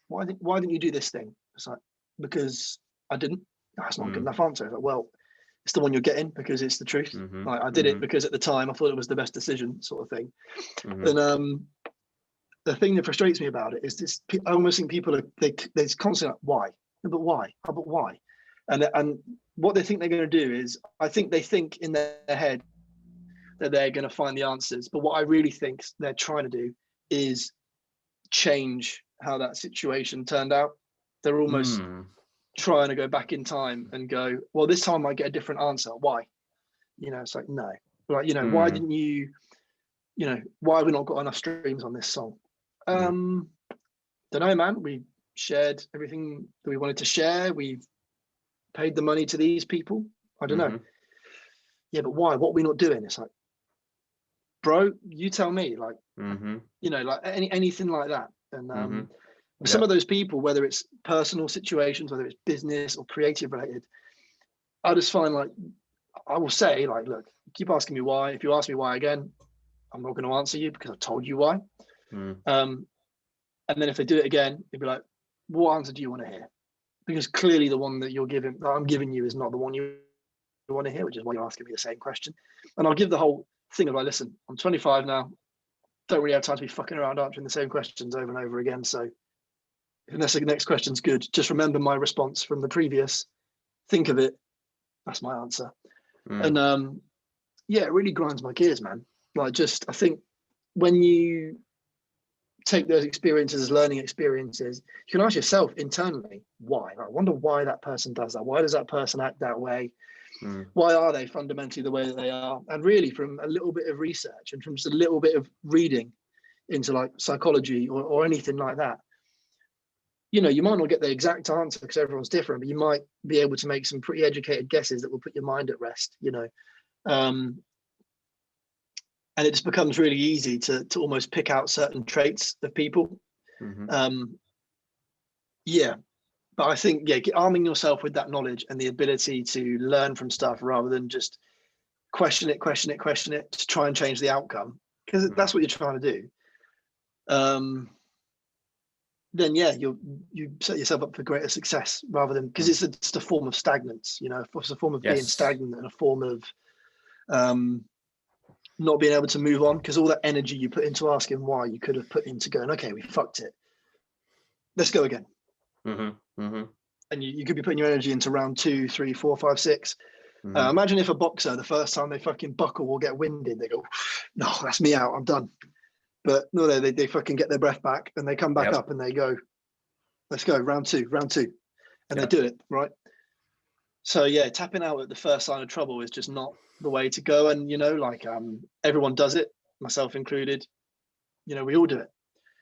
why didn't you do this thing? It's like, because I didn't. That's not a good enough answer. It's like, well, it's the one you're getting because it's the truth. Like I did it because at the time I thought it was the best decision, sort of thing. And the thing that frustrates me about it is this: I almost think people are they're constantly like, why? But why? Oh, but why? And what they think they're going to do is, I think they think in their head that they're going to find the answers. But what I really think they're trying to do is change how that situation turned out. They're almost trying to go back in time and go, well, this time I might get a different answer. Why? You know, it's like, no. Like, you know, why didn't you, you know, why have we not got enough streams on this song? Don't know, man. We shared everything that we wanted to share. We've paid the money to these people. I don't know. Yeah, but why? What are we not doing? It's like, bro, you tell me. Like, you know, like anything like that. And some of those people, whether it's personal situations, whether it's business or creative related, I just find like, I will say like, look, keep asking me why. If you ask me why again, I'm not going to answer you because I've told you why. And then if they do it again, it'd be like, what answer do you want to hear? Because clearly the one that I'm giving you is not the one you want to hear, which is why you're asking me the same question. And I'll give the whole thing of like, listen, I'm 25 now, don't really have time to be fucking around answering the same questions over and over again. So unless the next question's good, just remember my response from the previous, think of it, that's my answer. And yeah, it really grinds my gears, man. Like, just, I think when you take those experiences as learning experiences, you can ask yourself internally, why? I wonder why that person does that. Why does that person act that way? Why are they fundamentally the way that they are? And really, from a little bit of research and from just a little bit of reading into like psychology or anything like that, you know, you might not get the exact answer because everyone's different, but you might be able to make some pretty educated guesses that will put your mind at rest, you know. And it just becomes really easy to almost pick out certain traits of people. Yeah, but I think, yeah, arming yourself with that knowledge and the ability to learn from stuff rather than just question it to try and change the outcome, because that's what you're trying to do. Then yeah, you set yourself up for greater success rather than, because it's a form of stagnance, you know, it's a form of being stagnant and a form of not being able to move on, because all that energy you put into asking why, you could have put into going, okay, we fucked it, let's go again. And you could be putting your energy into round 2, 3, 4, 5, 6. Imagine if a boxer, the first time they fucking buckle or get winded, they go, no, that's me out, I'm done. But no, they fucking get their breath back and they come back up and they go, let's go, round two. And they do it, right? So yeah, tapping out at the first sign of trouble is just not the way to go. And, you know, like everyone does it, myself included, you know, we all do it.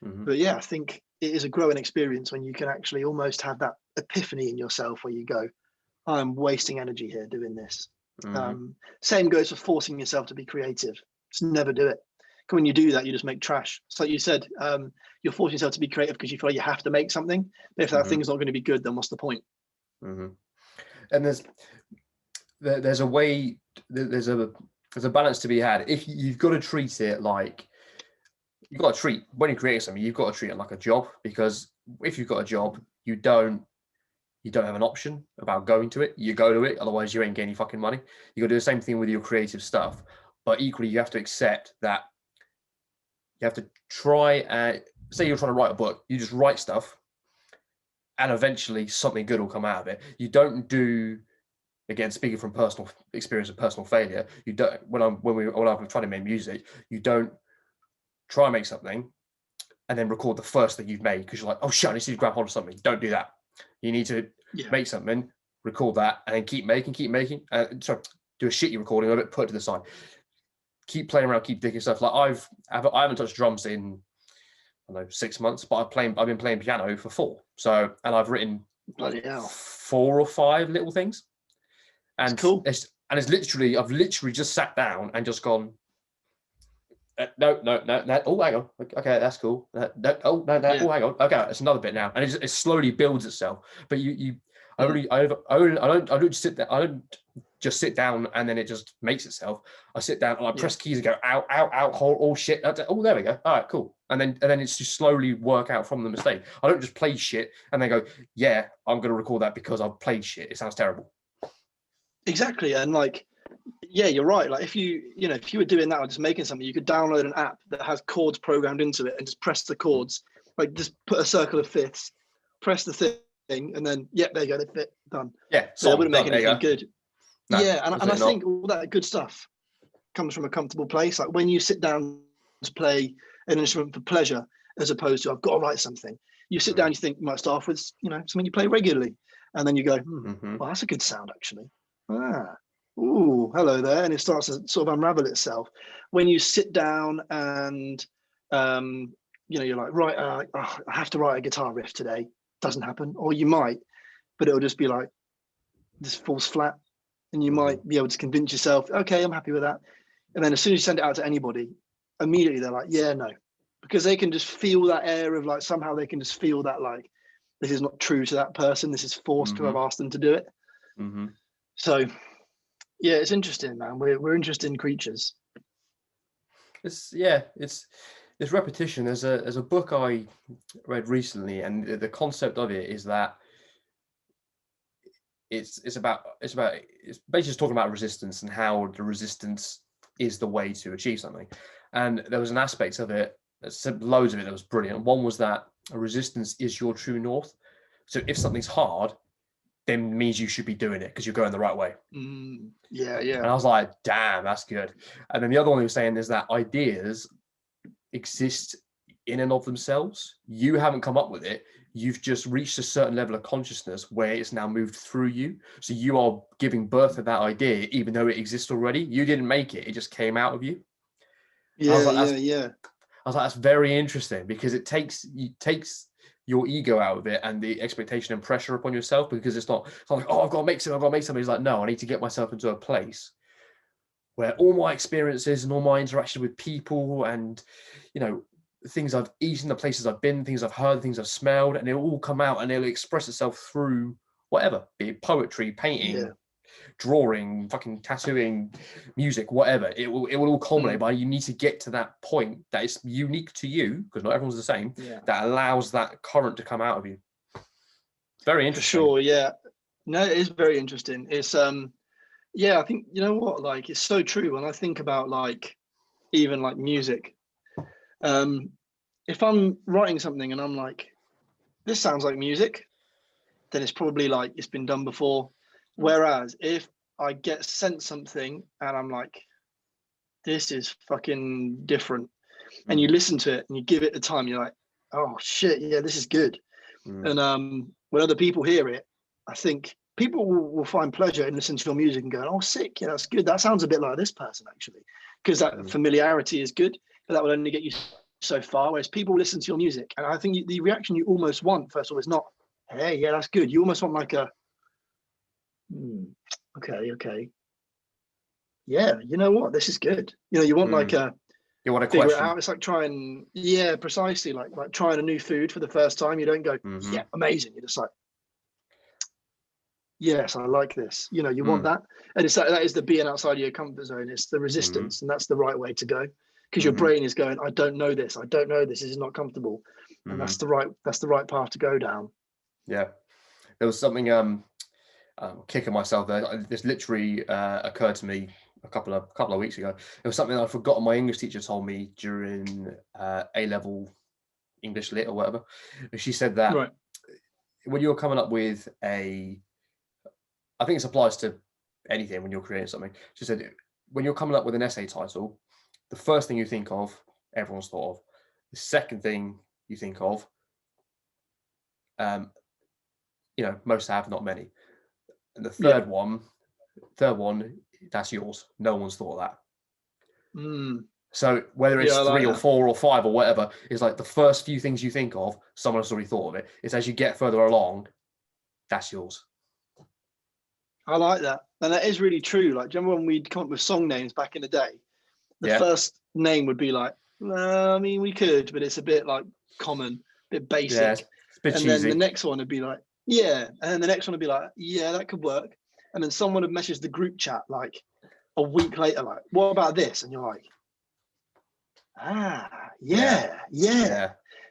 But yeah, I think it is a growing experience when you can actually almost have that epiphany in yourself where you go, I'm wasting energy here doing this. Same goes for forcing yourself to be creative. Just never do it. When you do that, you just make trash. So you said, you're forcing yourself to be creative because you feel like you have to make something. But if that thing's not going to be good, then what's the point? And there's a way, there's a balance to be had. If you've got to treat it like, you've got to treat, when you're creating something, you've got to treat it like a job, because if you've got a job, you don't you don't have an option about going to it. You go to it, otherwise you ain't getting any fucking money. You got to do the same thing with your creative stuff, but equally you have to accept that you have to try and say you're trying to write a book. You just write stuff, and eventually something good will come out of it. You don't do, again, speaking from personal experience and personal failure, you don't when I'm trying to make music, you don't try and make something and then record the first thing you've made because you're like, oh shit, I need to grab hold of something. Don't do that. You need to make something, record that, and then keep making. Sorry, do a shitty recording of it, put it to the side. Keep playing around, keep digging stuff. Like I haven't touched drums in, I don't know, 6 months, but I've been playing piano for 4. So, and I've written Bloody hell. 4 or 5 little things. And That's cool. I've literally just sat down and just gone, no. Oh, hang on. Okay, that's cool. No. Oh, hang on. Okay, it's another bit now, and it slowly builds itself. But I don't just sit down and then it just makes itself. I sit down and I press keys and go out, hold, all shit. Oh, there we go. All right, cool. And then it's just slowly work out from the mistake. I don't just play shit and then go, yeah, I'm going to record that because I've played shit. It sounds terrible. Exactly, and like. Yeah, you're right. Like if you were doing that or just making something, you could download an app that has chords programmed into it and just press the chords. Like just put a circle of fifths, press the thing, and then there you go, they fit, done. Yeah, so it wouldn't make anything good. No, and I think all that good stuff comes from a comfortable place. Like when you sit down to play an instrument for pleasure, as opposed to I've got to write something. You sit down, you think you might start off with something you play regularly, and then you go, well, that's a good sound actually. Ooh, hello there, and it starts to sort of unravel itself. When you sit down and you're like, right, I have to write a guitar riff today. Doesn't happen, or you might, but it'll just be like this falls flat, and you might be able to convince yourself, okay, I'm happy with that. And then as soon as you send it out to anybody, immediately they're like, yeah, no, because they can just feel that air of like somehow they can just feel that like this is not true to that person. This is forced to have asked them to do it. So. Yeah, it's interesting, man. We're interesting creatures. It's repetition. There's a book I read recently, and the concept of it is that it's basically just talking about resistance and how the resistance is the way to achieve something. And there was an aspect of it, loads of it that was brilliant. One was that a resistance is your true north. So if something's hard, then means you should be doing it because you're going the right way. Yeah. And I was like, damn, that's good. And then the other one he was saying is that ideas exist in and of themselves. You haven't come up with it. You've just reached a certain level of consciousness where it's now moved through you. So you are giving birth to that idea, even though it exists already. You didn't make it. It just came out of you. Yeah, I was like, I was like, that's very interesting because it takes your ego out of it and the expectation and pressure upon yourself, because it's not like, oh, I've got to make something. It's like, no, I need to get myself into a place where all my experiences and all my interaction with people and, things I've eaten, the places I've been, things I've heard, things I've smelled, and it'll all come out and it'll express itself through whatever, be it poetry, painting, drawing, fucking tattooing, music, whatever. It will all culminate, but you need to get to that point that is unique to you, because not everyone's the same, that allows that current to come out of you. Very interesting. For sure, yeah. No, it is very interesting. It's I think, you know what, like it's so true when I think about like even like music. If I'm writing something and I'm like, this sounds like music, then it's probably like it's been done before. Whereas if I get sent something and I'm like, this is fucking different, and you listen to it and you give it the time, you're like, oh shit, yeah, this is good. And when other people hear it, I think people will find pleasure in listening to your music and going, oh sick, yeah, that's good, that sounds a bit like this person actually, because that familiarity is good, but that will only get you so far. Whereas people listen to your music, and I think the reaction you almost want, first of all, is not, hey, yeah, that's good. You almost want like a okay, yeah, you know what, this is good. You want like a, you want to figure question. it out. It's like trying, precisely, like trying a new food for the first time. You don't go, yeah, amazing. You're just like, yes, I like this. You want that, and it's that is the being outside of your comfort zone. It's the resistance, and that's the right way to go, because your brain is going, I don't know this. This is not comfortable, and that's the right path to go down. Yeah. there was something kicking myself there. This literally occurred to me a couple of weeks ago. It was something I'd forgotten my English teacher told me during A-level English lit or whatever. She said that Right. when you're coming up with I think this applies to anything when you're creating something. She said, when you're coming up with an essay title, the first thing you think of, everyone's thought of. The second thing you think of, most have, not many. And the third one, that's yours. No one's thought of that. So whether it's three or four or five or whatever, it's like the first few things you think of, someone has already thought of it. It's as you get further along, that's yours. I like that. And that is really true. Like, do you remember when we'd come up with song names back in the day? The first name would be like, I mean, we could, but it's a bit like common, a bit basic. Yeah, it's a bit cheesy. Then the next one would be like, yeah. And then the next one would be like, yeah, that could work. And then someone would message the group chat like a week later, like, what about this? And you're like, yeah. You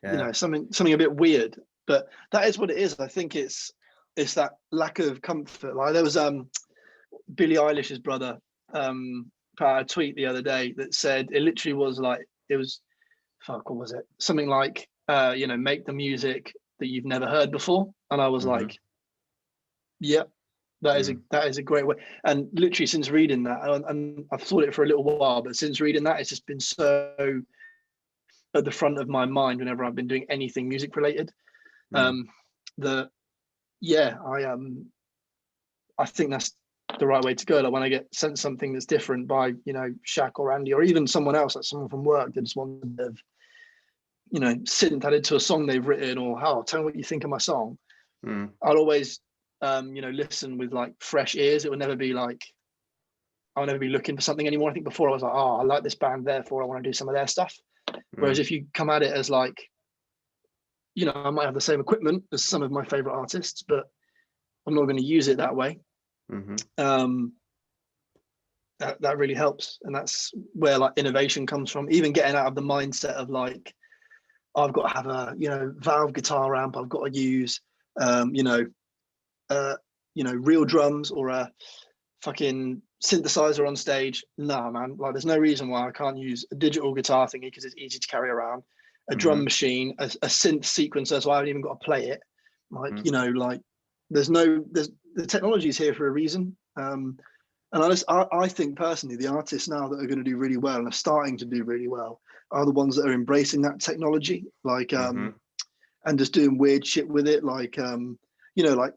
know, something a bit weird. But that is what it is. I think it's that lack of comfort. Like there was Billie Eilish's brother put out a tweet the other day that said it literally was like, what was it? Something like make the music that you've never heard before. And I was like, yep. That is a great way. And literally since reading that, and I've thought it for a little while, but since reading that, it's just been so at the front of my mind whenever I've been doing anything music related. I think that's the right way to go. Like when I get sent something that's different by, Shaq or Andy, or even someone else, like someone from work that just wants to, synth that into a song they've written, or tell me what you think of my song. I'll always listen with like fresh ears. It would never be like I'll never be looking for something anymore. I think before I was like, I like this band, therefore I want to do some of their stuff. Whereas if you come at it as like, I might have the same equipment as some of my favorite artists, but I'm not going to use it that way. That really helps, and that's where like innovation comes from. Even getting out of the mindset of like, I've got to have a valve guitar amp, I've got to use real drums or a fucking synthesizer on stage. No, man, like there's no reason why I can't use a digital guitar thingy because it's easy to carry around, a drum machine, a synth sequencer, so I haven't even got to play it. Like, like the technology is here for a reason. And I think personally, the artists now that are going to do really well and are starting to do really well are the ones that are embracing that technology, like, and just doing weird shit with it. Like, like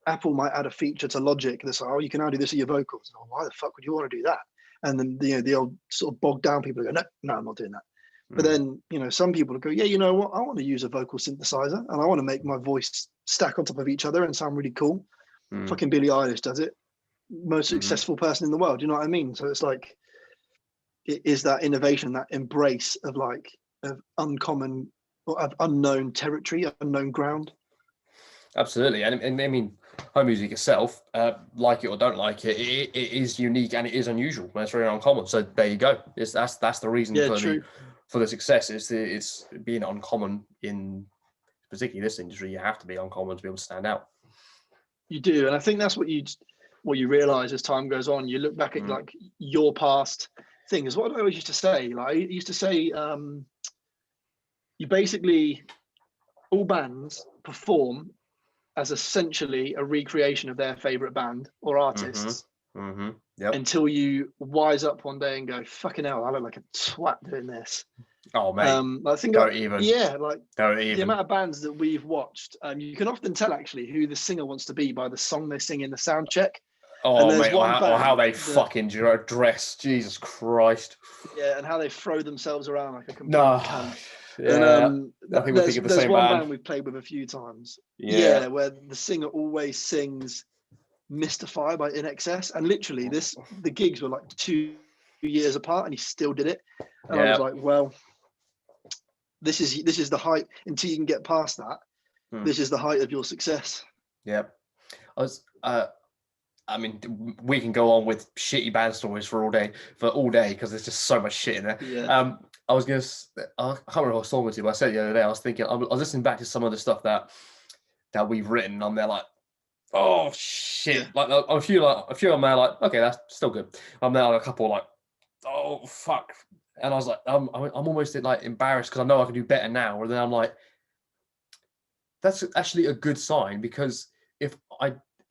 Apple might add a feature to Logic that's like, you can now do this with your vocals. Oh, why the fuck would you want to do that? And then, the old sort of bogged down people go, no, I'm not doing that. But then, some people go, yeah, you know what? I want to use a vocal synthesizer and I want to make my voice stack on top of each other and sound really cool. Fucking Billie Eilish does it. Most successful person in the world. Do you know what I mean? So it's like, it is that innovation, that embrace of like, of uncommon or of unknown territory, unknown ground. Absolutely. And I mean, home music itself, like it or don't like it, it is unique and it is unusual. It's very uncommon. So there you go. That's the reason for the success. It's being uncommon in particularly this industry. You have to be uncommon to be able to stand out. You do, and I think that's what you realize as time goes on. You look back at like your past things. What I always used to say, like I used to say, you basically, all bands perform as essentially a recreation of their favorite band or artists until you wise up one day and go, fucking hell, I look like a twat doing this. Oh, mate. I think don't even. The amount of bands that we've watched, you can often tell actually who the singer wants to be by the song they sing in the sound check. Oh, mate, or how they fucking dress. Jesus Christ. Yeah, and how they throw themselves around like a complete cunt. Yeah, and, I think we're thinking the same band. There's one band we've played with a few times. Yeah, where the singer always sings Mystify by In Excess, and literally the gigs were like 2 years apart and he still did it. And I was like, well, this is the height. Until you can get past that, this is the height of your success. Yeah. I mean, we can go on with shitty band stories for all day because there's just so much shit in there. Yeah. I can't remember what I was talking to, but I said the other day, I was thinking, I was listening back to some of the stuff that that we've written. I'm there like, oh shit! Yeah. Like a few I'm there like, okay, that's still good. I'm there like a couple like, oh fuck, and I was like, I'm almost like embarrassed because I know I can do better now. And then I'm like, that's actually a good sign, because if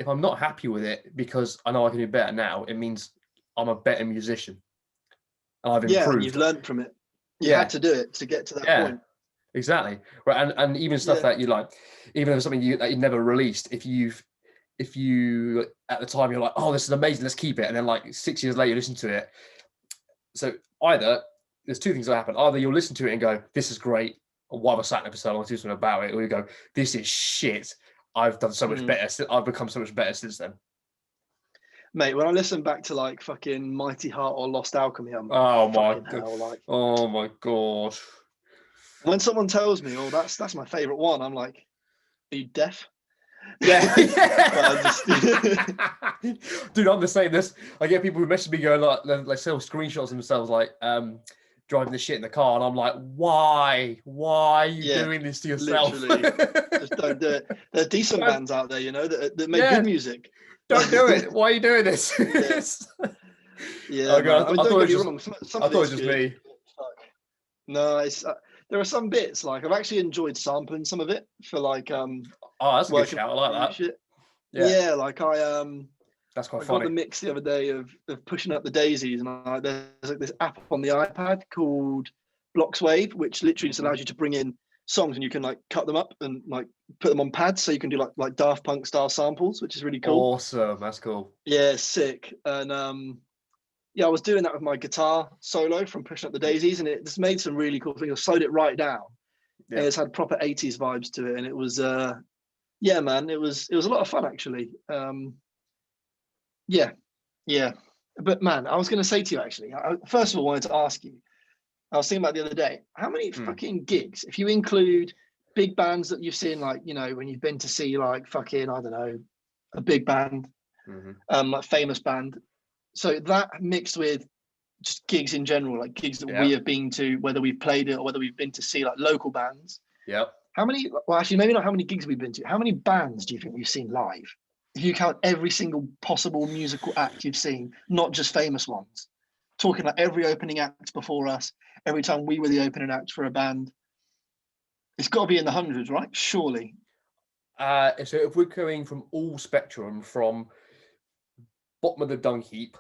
I'm not happy with it because I know I can do better now, it means I'm a better musician and I've Yeah, and you've improved. learned from it. You Yeah, had to do it to get to that yeah, point. exactly. Right, and even stuff Yeah. that you like, even if it's something that you never released, if you at the time you're like, oh, this is amazing, let's keep it, and then like 6 years later you listen to it. So either there's two things that happen: either you'll listen to it and go, this is great, or why have I sat in it for so long to do something about it, or you go, this is shit, I've done so much better, I've become so much better since then. Mate, when I listen back to like fucking Mighty Heart or Lost Alchemy, I'm like, Oh my fucking god! hell. Like, Oh my god! when someone tells me, oh, that's my favorite one, I'm like, are you deaf? Yeah. Just... Dude, I'm the same. I get people who message me going like sell screenshots of themselves like driving the shit in the car, and I'm like, why are you doing this to yourself? Literally, just don't do it. There's decent bands out there, you know, that make good music. Don't do it. Why are you doing this? Yeah, oh, man. I mean, don't get me wrong. I thought it was just me. No, it's there are some bits like I've actually enjoyed sampling some of it for like oh, that's a good shout. I like that. Shit. Yeah, like that's quite I funny. got the mix the other day of Pushing Up the Daisies, and there's like this app on the iPad called Bloxwave, which literally just allows you to bring in songs and you can like cut them up and like put them on pads, so you can do like Daft Punk style samples, which is really cool. Awesome, that's cool. Yeah, sick. And I was doing that with my guitar solo from Pushing Up the Daisies, and it just made some really cool things. I slowed it right down. Yeah. And it's had proper 80s vibes to it, and it was yeah, man, it was a lot of fun actually. Yeah. But man, I was going to say to you actually, first of all, I wanted to ask you, I was thinking about the other day, how many fucking gigs, if you include big bands that you've seen, like, you know, when you've been to see like fucking, I don't know, a big band, like famous band. So that mixed with just gigs in general, like gigs that we have been to, whether we've played it or whether we've been to see like local bands. Yeah. How many, well, actually, maybe not how many gigs we've been to. How many bands do you think we've seen live? If you count every single possible musical act you've seen, not just famous ones, talking like every opening act before us, every time we were the opening act for a band, it's got to be in the hundreds, right? Surely. So if we're going from all spectrum, from bottom of the dung heap,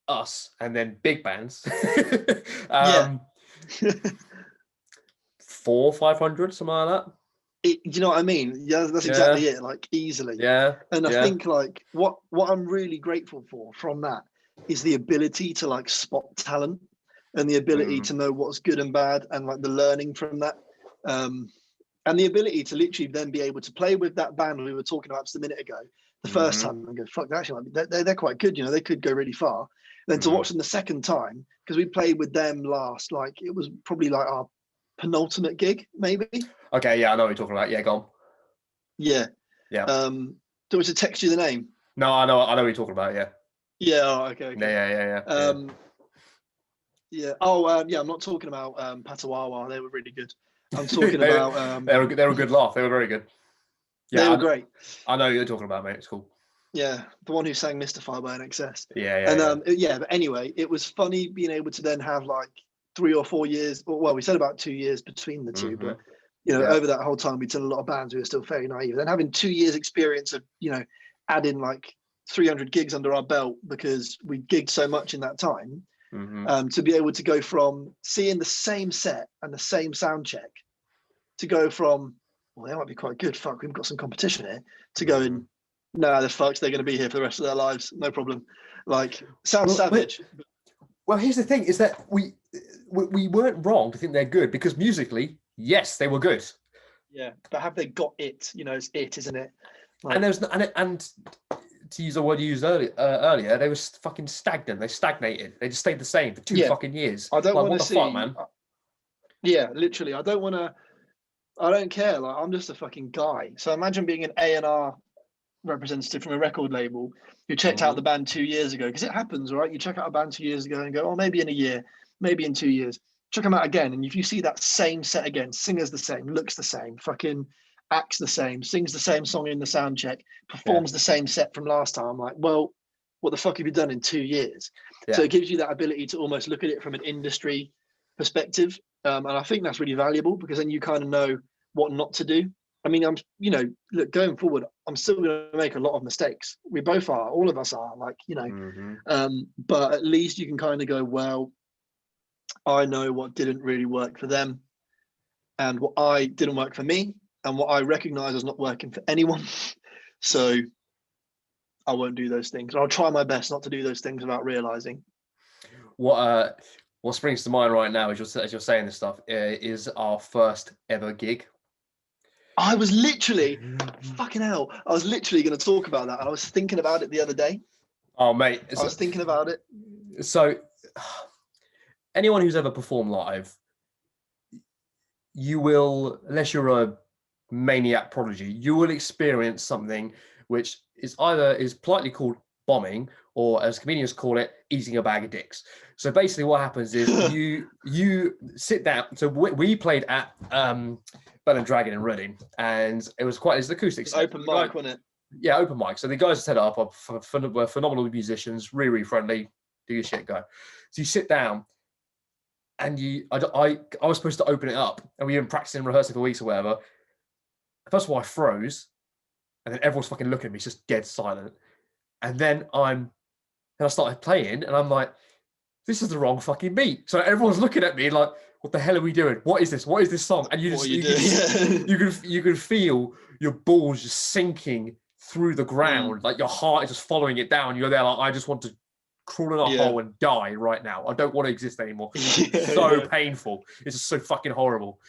us, and then big bands, 400-500, something like that. You know what I mean? Yeah, that's exactly it. Like easily. Yeah. And I think like what I'm really grateful for from that is the ability to like spot talent and the ability to know what's good and bad, and like the learning from that. And the ability to literally then be able to play with that band we were talking about just a minute ago, the first time, and go, fuck, actually, they're quite good, you know, they could go really far. And then to watch them the second time, because we played with them last, like it was probably like our penultimate gig, maybe. Okay, yeah, I know what you're talking about. Yeah, go on. Yeah. Yeah. Do you want to text you the name? No, I know what you're talking about, yeah. Yeah, oh, okay. Yeah. Yeah. Oh, yeah, I'm not talking about Patawawa. They were really good. I'm talking about they were a good laugh. They were very good. Yeah, they were great. I know you're talking about, mate. It's cool. Yeah, the one who sang Mystify by NXS. Yeah. But anyway, it was funny being able to then have like 3 or 4 years, or well, we said about 2 years between the two, but you know, over that whole time we'd done a lot of bands who were still fairly naive. Then having 2 years experience of, you know, adding like 300 gigs under our belt because we gigged so much in that time, to be able to go from seeing the same set and the same sound check to go from, well, they might be quite good, fuck, we've got some competition here, to going, no, they're fucked, they're going to be here for the rest of their lives, no problem. Like, sounds savage. Well, here's the thing, is that we weren't wrong to think they're good, because musically, yes, they were good. Yeah, but have they got it? You know, it's it, isn't it? Like, and there's and to use a word you used earlier, they were fucking stagnant. They stagnated. They just stayed the same for 2 fucking years. I don't want to see, fuck, man. Yeah, literally, I don't care. Like, I'm just a fucking guy. So imagine being an A&R representative from a record label who checked out the band 2 years ago, because it happens, right? You check out a band 2 years ago and go, oh, maybe in a year, maybe in 2 years. Check them out again, and if you see that same set again, singer's the same, looks the same, fucking acts the same, sings the same song in the sound check, performs the same set from last time. I'm like, well, what the fuck have you done in 2 years? So it gives you that ability to almost look at it from an industry perspective. And I think that's really valuable, because then you kind of know what not to do. I mean, look, going forward, I'm still going to make a lot of mistakes. We both are, all of us are, like, but at least you can kind of go, well, I know what didn't really work for them, and what I didn't work for me, and what I recognize as not working for anyone. So I won't do those things. I'll try my best not to do those things without realizing. What springs to mind right now, as you're saying this stuff, is our first ever gig. I was literally, fucking hell, I was literally going to talk about that. And I was thinking about it the other day. Oh, mate. I was thinking about it. So anyone who's ever performed live, you will, unless you're a maniac prodigy, you will experience something which is politely called bombing, or as comedians call it, eating a bag of dicks. So basically what happens is you sit down. So we played at Bell and Dragon in Reading, and it's an acoustic set. Open mic, wasn't it? Yeah, open mic. So the guys set up are phenomenal musicians, really, really friendly. Do your shit, go. So you sit down, and I was supposed to open it up, and we had been practicing, rehearsing for weeks or whatever. First of all, I froze, and then everyone's fucking looking at me, it's just dead silent. And then I started playing, and I'm like, this is the wrong fucking beat. So everyone's looking at me like, what the hell are we doing? What is this? What is this song? And you can feel your balls just sinking through the ground, like your heart is just following it down. You're there like, I just want to crawl in a hole and die right now. I don't want to exist anymore. It's so painful. It's just so fucking horrible.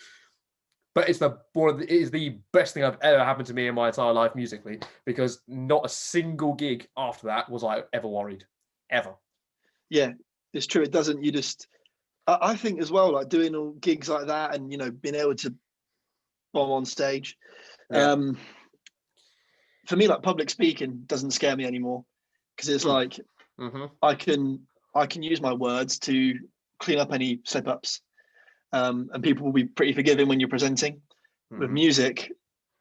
But it is the best thing I've ever happened to me in my entire life musically, because not a single gig after that was I ever worried, ever. Yeah, it's true. It doesn't. You just, I think as well, like doing all gigs like that, and being able to bomb on stage. Yeah. For me, like public speaking doesn't scare me anymore, because it's like I can use my words to clean up any slip ups. And people will be pretty forgiving when you're presenting. With music,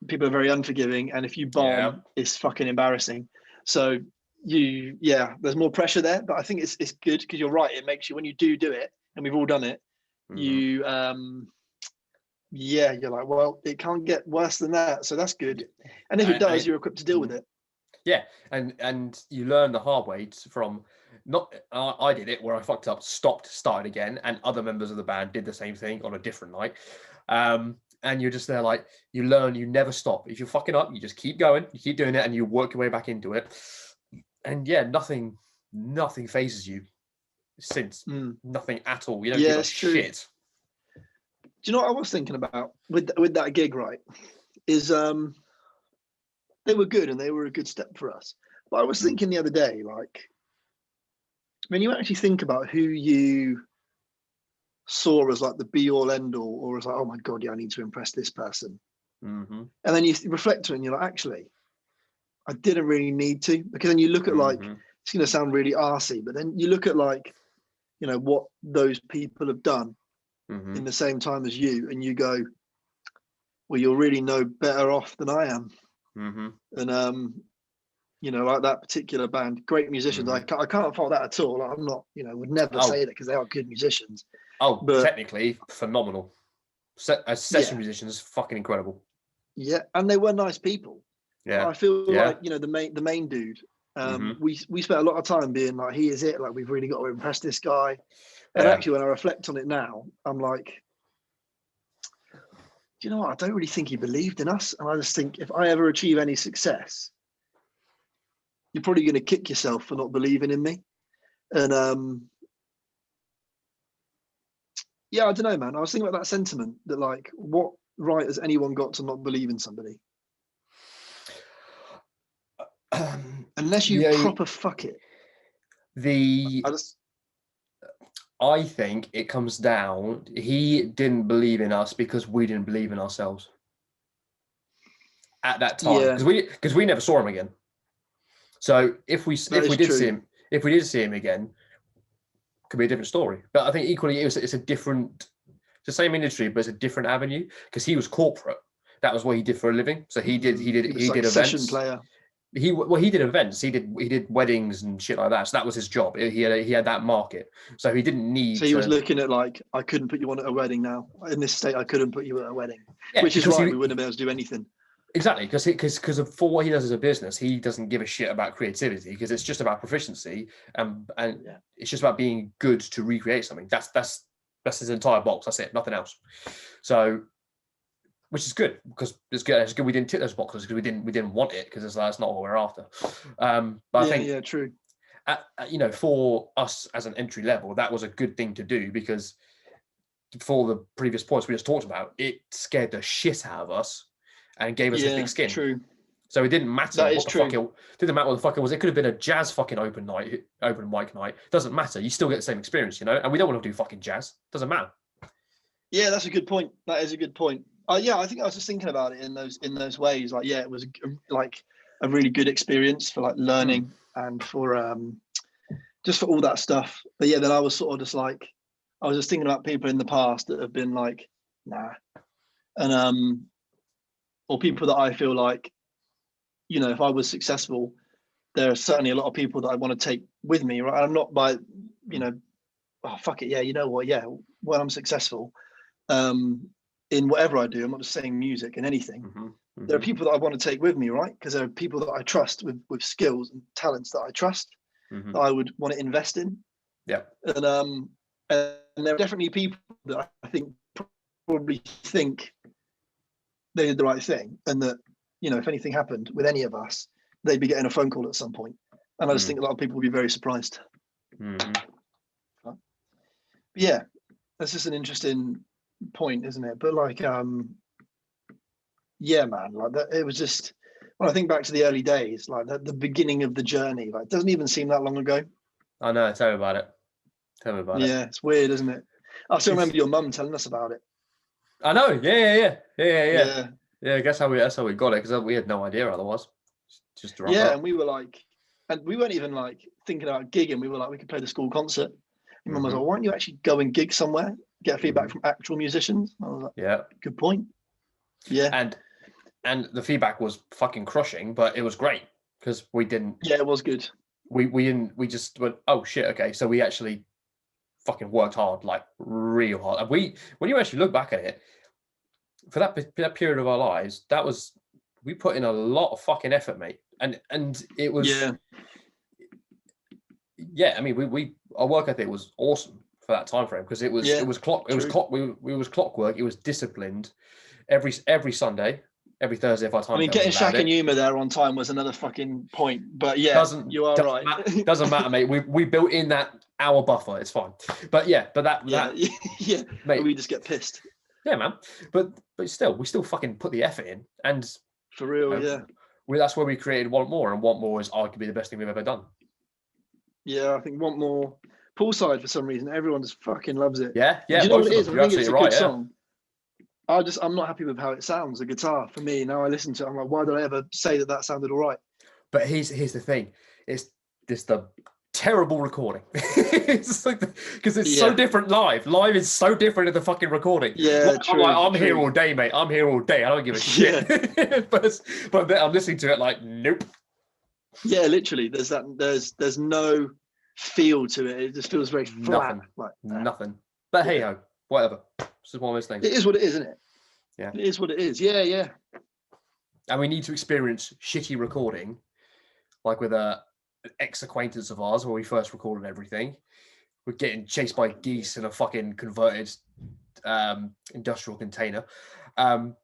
people are very unforgiving, and if you bomb, it's fucking embarrassing. So there's more pressure there, but I think it's good, because you're right. It makes you, when you do it, and we've all done it, you you're like, well, it can't get worse than that, so that's good. And if it does, you're equipped to deal with it. Yeah, and you learn the hard way from. I did it where I fucked up, stopped, started again, and other members of the band did the same thing on a different night. And you're just there like, you learn, you never stop. If you're fucking up, you just keep going, you keep doing it, and you work your way back into it. And yeah, nothing phases you since. Nothing at all. You don't give a shit. Do you know what I was thinking about with that gig, right? Is they were good, and they were a good step for us. But I was thinking the other day, like, when you actually think about who you saw as like the be all end all, or as like, oh my God, yeah, I need to impress this person. And then you reflect on it and you're like, actually, I didn't really need to, because then you look at like, it's going to sound really arsey, but then you look at like, what those people have done in the same time as you, and you go, well, you're really no better off than I am. And like that particular band, great musicians. I can't fault that at all. Like, I'm not, would never say that, because they are good musicians. But technically phenomenal. As session musicians, fucking incredible. Yeah, and they were nice people. Yeah, I feel like the main dude. We spent a lot of time being like, he is it. Like, we've really got to impress this guy. And actually, when I reflect on it now, I'm like, do you know what? I don't really think he believed in us. And I just think, if I ever achieve any success, you're probably going to kick yourself for not believing in me. And I don't know, man. I was thinking about that sentiment, that like, what right has anyone got to not believe in somebody? Unless you proper fuck it. I think it comes down, he didn't believe in us because we didn't believe in ourselves at that time, because we never saw him again. So if we did see him again, could be a different story. But I think equally it's the same industry, but it's a different avenue, because he was corporate. That was what he did for a living. So he did like session events. player. He did events. He did weddings and shit like that. So that was his job. He had that market. So he didn't need. So he was looking at like, I couldn't put you on at a wedding now. In this state, I couldn't put you at a wedding. Yeah, which is right. We wouldn't be able to do anything. Exactly, because for what he does as a business, he doesn't give a shit about creativity, because it's just about proficiency, and it's just about being good to recreate something. That's his entire box. That's it. Nothing else. So. Which is good, because it's good. We didn't tick those boxes because we didn't want it, because that's not what we're after. But I think true. For us as an entry level, that was a good thing to do, because for the previous points we just talked about, it scared the shit out of us and gave us a thick skin. True. So it didn't matter what the fuck it was. It could have been a jazz fucking open mic night. Doesn't matter. You still get the same experience, And we don't want to do fucking jazz. Doesn't matter. Yeah, that's a good point. That is a good point. I think I was just thinking about it in those ways. Like, it was like a really good experience for like learning and for just for all that stuff. But yeah, then I was sort of just like, I was just thinking about people in the past that have been like, nah, and or people that I feel like, if I was successful, there are certainly a lot of people that I want to take with me. Right, I'm not by, oh fuck it, yeah, you know what, yeah, when I'm successful. In whatever I do, I'm not just saying music and anything. There are people that I want to take with me, right? Because there are people that I trust with skills and talents that I trust, that I would want to invest in. Yeah. And there are definitely people that I think probably think they did the right thing, and that, if anything happened with any of us, they'd be getting a phone call at some point. And I just think a lot of people would be very surprised. But yeah, that's just an interesting point, isn't it? But like, yeah, man, like that, it was just, when I think back to the early days, like the beginning of the journey, like, it doesn't even seem that long ago. I know. Tell me about it. Yeah, it's weird, isn't it? I still remember your mum telling us about it. I know. Yeah. Yeah, I guess that's how we got it, because we had no idea otherwise. Just to up. And we were like, and we weren't even like thinking about gigging. We were like, we could play the school concert. And Mum was like, why don't you actually go and gig somewhere, get feedback from actual musicians? I was like, yeah, good point. Yeah. And the feedback was fucking crushing, but it was great, because we didn't. Yeah, it was good. We just went, oh shit, okay. So we actually fucking worked hard, like real hard. And when you actually look back at it, for that period of our lives, we put in a lot of fucking effort, mate. And it was. Yeah, I mean, our work ethic was awesome for that time frame, because it was clockwork. It was disciplined. Every Sunday, every Thursday, if our time. I mean, getting Shaq and Yuma there on time was another fucking point. But yeah, you are right. Doesn't matter, mate. We built in that hour buffer. It's fine. But yeah, mate, we just get pissed. Yeah, man. But still, we still fucking put the effort in, and for real, that's where we created Want More, and Want More is arguably the best thing we've ever done. Yeah, I think Want More. Poolside, for some reason, everyone just fucking loves it. Yeah. Do you know what it is? I think it's a good song. I'm not happy with how it sounds. The guitar, for me, now I listen to it, I'm like, why did I ever say that sounded all right? But here's the thing: it's the terrible recording. It's like, because it's so different live. Live is so different in the fucking recording. Yeah, true. I'm here all day, mate. I'm here all day. I don't give a shit. But I'm listening to it like, nope. Yeah, literally. There's no feel to it. It just feels very flat. Nothing. But hey ho, whatever. It's just one of those things. It is what it is, isn't it? Yeah. It is what it is. Yeah. And we need to experience shitty recording, like with an ex-acquaintance of ours where we first recorded everything. We're getting chased by geese in a fucking converted industrial container. Fucking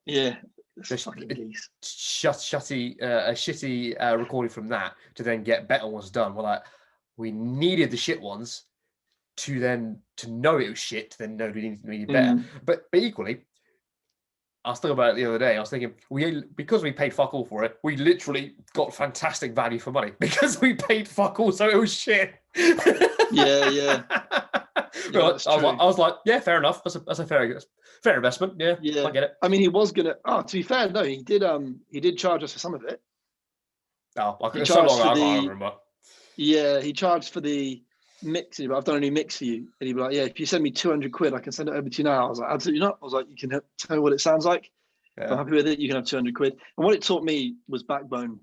geese. A shitty recording from that to then get better ones done. We're like, we needed the shit ones to know it was shit, to then know we needed better. But equally, I was thinking about it the other day. I was thinking, because we paid fuck all for it, we literally got fantastic value for money because we paid fuck all, so it was shit. Yeah. I was like, yeah, fair enough. That's a fair investment. Yeah, I get it. I mean, he was gonna. Oh, to be fair, no, he did charge us for some of it. Oh, it's so long I can't remember. Yeah, he charged for the mix. But I've done a new mix for you, and he'd be like, "Yeah, if you send me 200 quid, I can send it over to you now." I was like, "Absolutely not." I was like, "You can tell me what it sounds like." If I'm happy with it, you can have 200 quid. And what it taught me was backbone,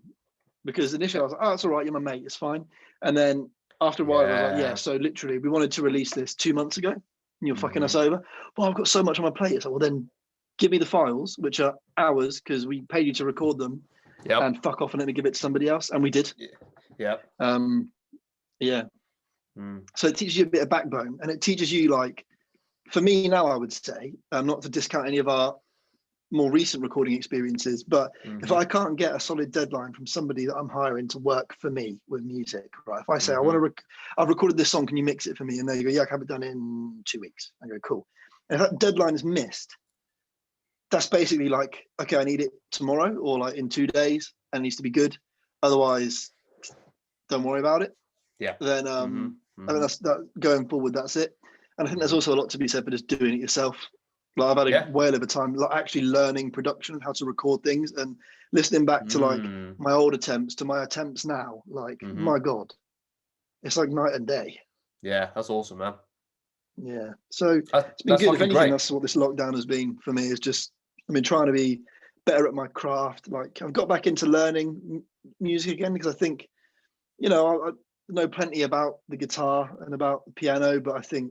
because initially I was like, oh, it's all right, you're my mate, it's fine. And then after a while, I was like, yeah, so literally we wanted to release this 2 months ago and you're fucking us over. Well, I've got so much on my plate. It's like, well, then give me the files, which are ours, because we paid you to record them, and fuck off and let me give it to somebody else. And we did. Yeah. So it teaches you a bit of backbone, and it teaches you, like, for me now, I would say, not to discount any of our more recent recording experiences, but if I can't get a solid deadline from somebody that I'm hiring to work for me with music, right? If I say, I've recorded this song, can you mix it for me? And they go, yeah, I can have it done in 2 weeks. I go, cool. And if that deadline is missed, that's basically like, okay, I need it tomorrow or like in 2 days, and it needs to be good. Otherwise, don't worry about it. Yeah. Then I mean, that's that going forward, that's it. And I think there's also a lot to be said for just doing it yourself. Like, I've had a whale of a time, like, actually learning production, how to record things, and listening back to like my old attempts to my attempts now. Like, my God, it's like night and day. Yeah, that's awesome, man. Yeah, so it's been good. If anything, great. That's what this lockdown has been for me. Is just, I mean, trying to be better at my craft. Like, I've got back into learning music again, because I think, you know, I know plenty about the guitar and about the piano, but I think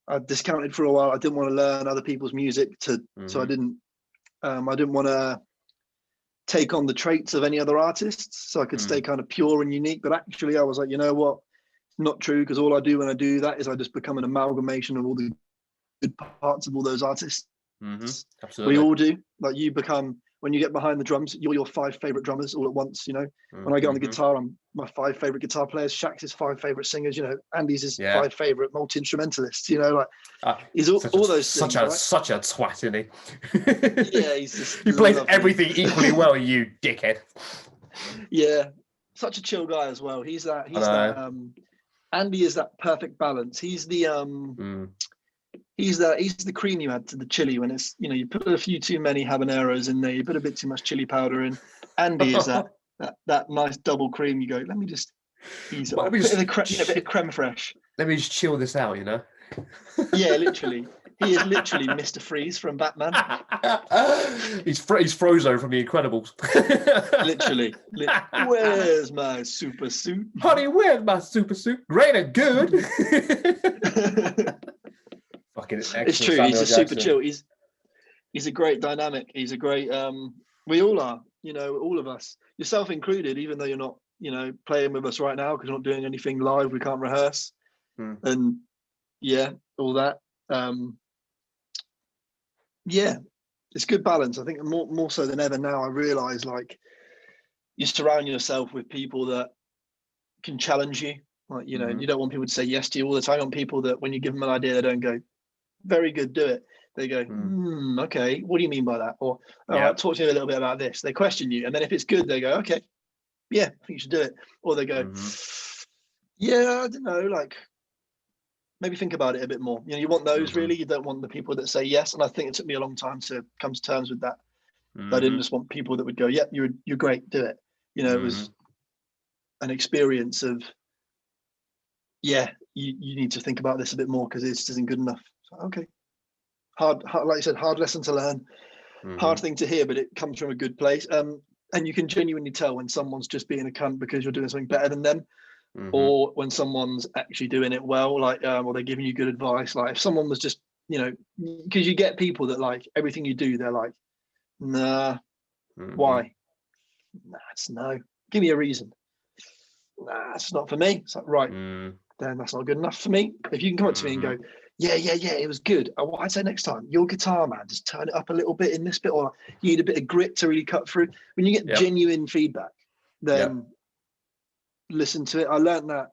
I discounted for a while. I didn't want to learn other people's music so I didn't want to take on the traits of any other artists, so I could stay kind of pure and unique. But actually I was like, you know what? Not true, because all I do when I do that is I just become an amalgamation of all the good parts of all those artists. Absolutely. We all do. Like, you become, when you get behind the drums, you're your 5 favorite drummers all at once, you know. When I get on the guitar, I'm my 5 favorite guitar players, Shaq's his 5 favorite singers, you know, Andy's his 5 favorite multi-instrumentalists, you know, like, he's all those things, right? Such a twat, isn't he? Yeah, he's just he plays everything equally well, you dickhead. Yeah, such a chill guy as well. He's that Andy is that perfect balance. He's the he's the cream you add to the chili when it's, you know, you put a few too many habaneros in there, you put a bit too much chili powder in. Andy is that nice double cream. You go, let me just ease it off. A bit of creme fraiche. Let me just chill this out, you know. Yeah, literally. He is literally Mr. Freeze from Batman. he's Frozo from The Incredibles. Literally. Where's my super suit? Honey, where's my super suit? Great and good. Fucking excellent. It's true. Samuel He's a Jackson. super chill. He's a great dynamic. He's a great. We all are. You know, all of us, yourself included. Even though you're not, you know, playing with us right now because we're not doing anything live. We can't rehearse. And yeah, all that. Yeah, it's good balance. I think more so than ever now, I realize, like, you surround yourself with people that can challenge you. Like, you know, you don't want people to say yes to you all the time. You want people that when you give them an idea, they don't go, very good, do it. They go, okay, what do you mean by that? Or, talk to me a little bit about this. They question you. And then if it's good, they go, okay, yeah, I think you should do it. Or they go, yeah, I don't know, like, maybe think about it a bit more. You know, you want those really. You don't want the people that say yes. And I think it took me a long time to come to terms with that. I didn't just want people that would go, "Yep, you're great, do it." You know, it was an experience of, yeah, you need to think about this a bit more because it just isn't good enough. So, okay, hard, like you said, hard lesson to learn, hard thing to hear, but it comes from a good place. And you can genuinely tell when someone's just being a cunt because you're doing something better than them. Or when someone's actually doing it well, like, or they're giving you good advice. Like, if someone was just, you know, because you get people that, like, everything you do, they're like, nah, why? Nah, it's no. Give me a reason. Nah, it's not for me. It's like, right, then that's not good enough for me. If you can come up to me and go, yeah, it was good. What I'd say next time, your guitar, man, just turn it up a little bit in this bit, or you need a bit of grit to really cut through. When you get genuine feedback, then listen to it. I learned that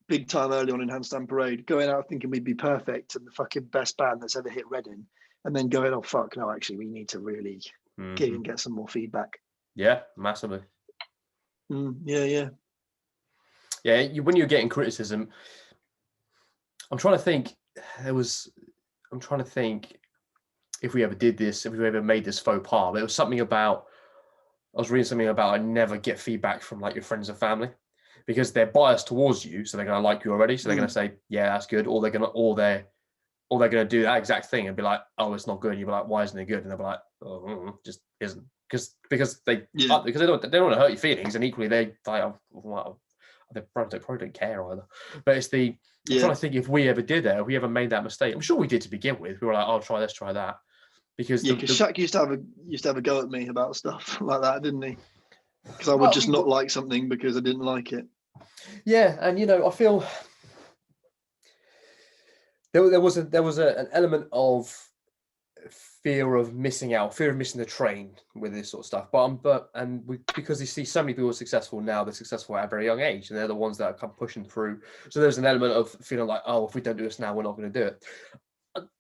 big time early on in Handstand Parade, going out thinking we'd be perfect and the fucking best band that's ever hit Reading, and then going, oh fuck, no, actually we need to really get some more feedback. Yeah, massively. Yeah. When you're getting criticism, I'm trying to think if we ever did this, if we ever made this faux pas, but it was something about, I was reading something about, I never get feedback from, like, your friends and family, because they're biased towards you, so they're going to like you already, so they're going to say, yeah, that's good, or they're or they're going to do that exact thing and be like, oh, it's not good. And you'll be like, why isn't it good? And they'll be like, oh, just isn't. Because they don't want to hurt your feelings, and equally they probably don't care either. But it's I'm trying to think if we ever did that, if we ever made that mistake. I'm sure we did to begin with. We were like, "I'll try this, try that," because Shaq used to have a go at me about stuff like that, didn't he? Because I would just not like something because I didn't like it. Yeah, and I feel there was an element of fear of missing out, fear of missing the train with this sort of stuff. Because you see so many people successful now, they're successful at a very young age, and they're the ones that are come pushing through. So there's an element of feeling like, oh, if we don't do this now, we're not going to do it.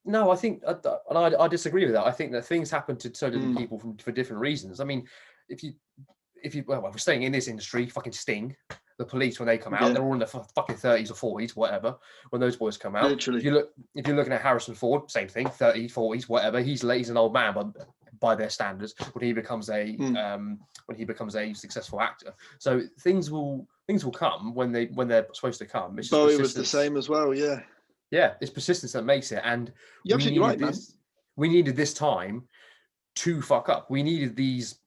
No, I think, and I disagree with that. I think that things happen to so different people for different reasons. I mean, if you well, we're staying in this industry, fucking Sting, the Police, when they come out, they're all in their fucking 30s or 40s, whatever, when those boys come out. Literally. If you're looking at Harrison Ford, same thing, 30s, 40s, whatever, he's an old man by their standards when he becomes a successful actor. So things will come when they're supposed to come. It's just Bowie was the same as well, yeah. Yeah, it's persistence that makes it. And you're absolutely right, man. We needed this time to fuck up. We needed these.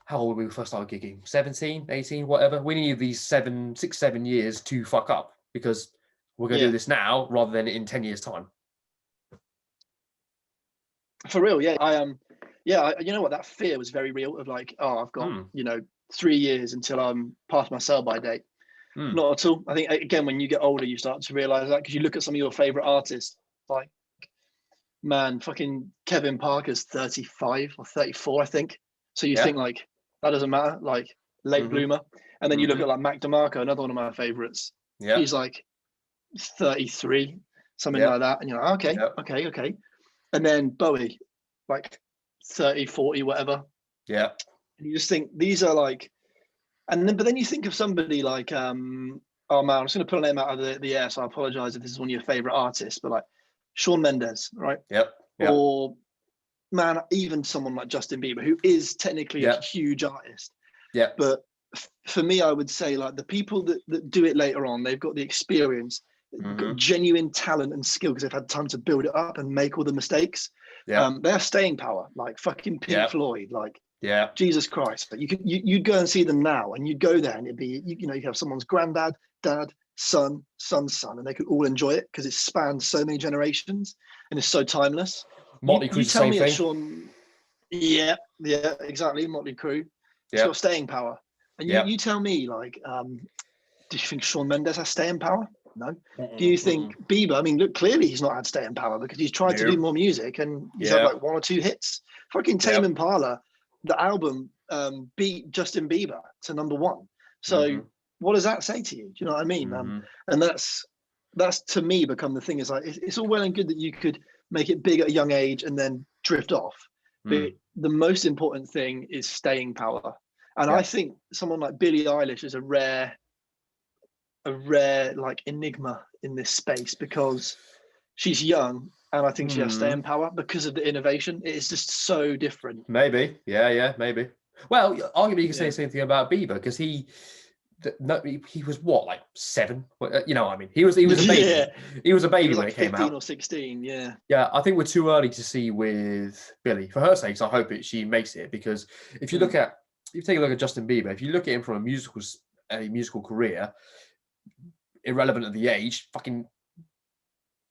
How old were we first started gigging? 17, 18, whatever. We needed these 7 years to fuck up, because we're going to do this now rather than in 10 years' time. For real, yeah. You know what? That fear was very real of like, oh, I've got, 3 years until I'm past my sell-by date. Not at all. I think, again, when you get older, you start to realize that, because you look at some of your favorite artists, like, man, fucking Kevin Parker's 35 or 34, I think. So you think like, that doesn't matter, like late bloomer. And then you look at like Mac DeMarco, another one of my favorites. Yeah. He's like 33, something like that. And you're like, okay. And then Bowie, like 30, 40, whatever. Yeah. And you just think these are like, but then you think of somebody like, oh man, I'm just going to put a name out of the air, so I apologize if this is one of your favorite artists, but like Shawn Mendes, right? Yep. Or man, even someone like Justin Bieber, who is technically a huge artist. Yeah. But for me, I would say like the people that do it later on, they've got the experience, got genuine talent and skill because they've had time to build it up and make all the mistakes. Yeah. They have staying power, like fucking Pink Floyd, like Jesus Christ. Like you'd go and see them now, and you'd go there, and it'd be you have someone's granddad, dad, son, son's son, and they could all enjoy it because it spans so many generations and it's so timeless. Motley Crue, same thing. Shawn, yeah, exactly. Motley Crue, it's got staying power. And you tell me, like, do you think Shawn Mendes has staying power? No. Do you think Bieber? I mean, look, clearly he's not had staying power because he's tried to do more music and he's had like 1 or 2 hits. Fucking Tame Impala, the album beat Justin Bieber to #1. So what does that say to you? Do you know what I mean? And that's to me become the thing. Is like it's all well and good that you could make it big at a young age and then drift off. But the most important thing is staying power. And I think someone like Billie Eilish is a rare like enigma in this space because she's young and I think she has staying power because of the innovation. It is just so different. Maybe. Yeah, maybe. Well, arguably you can say the same thing about Bieber because he was what, like 7? You know what I mean? He was a baby. Yeah. He was a baby when it came out. 15 or 16, yeah. Yeah, I think we're too early to see with Billie. For her sakes, I hope she makes it because if you take a look at Justin Bieber, if you look at him from a musical career, irrelevant of the age, fucking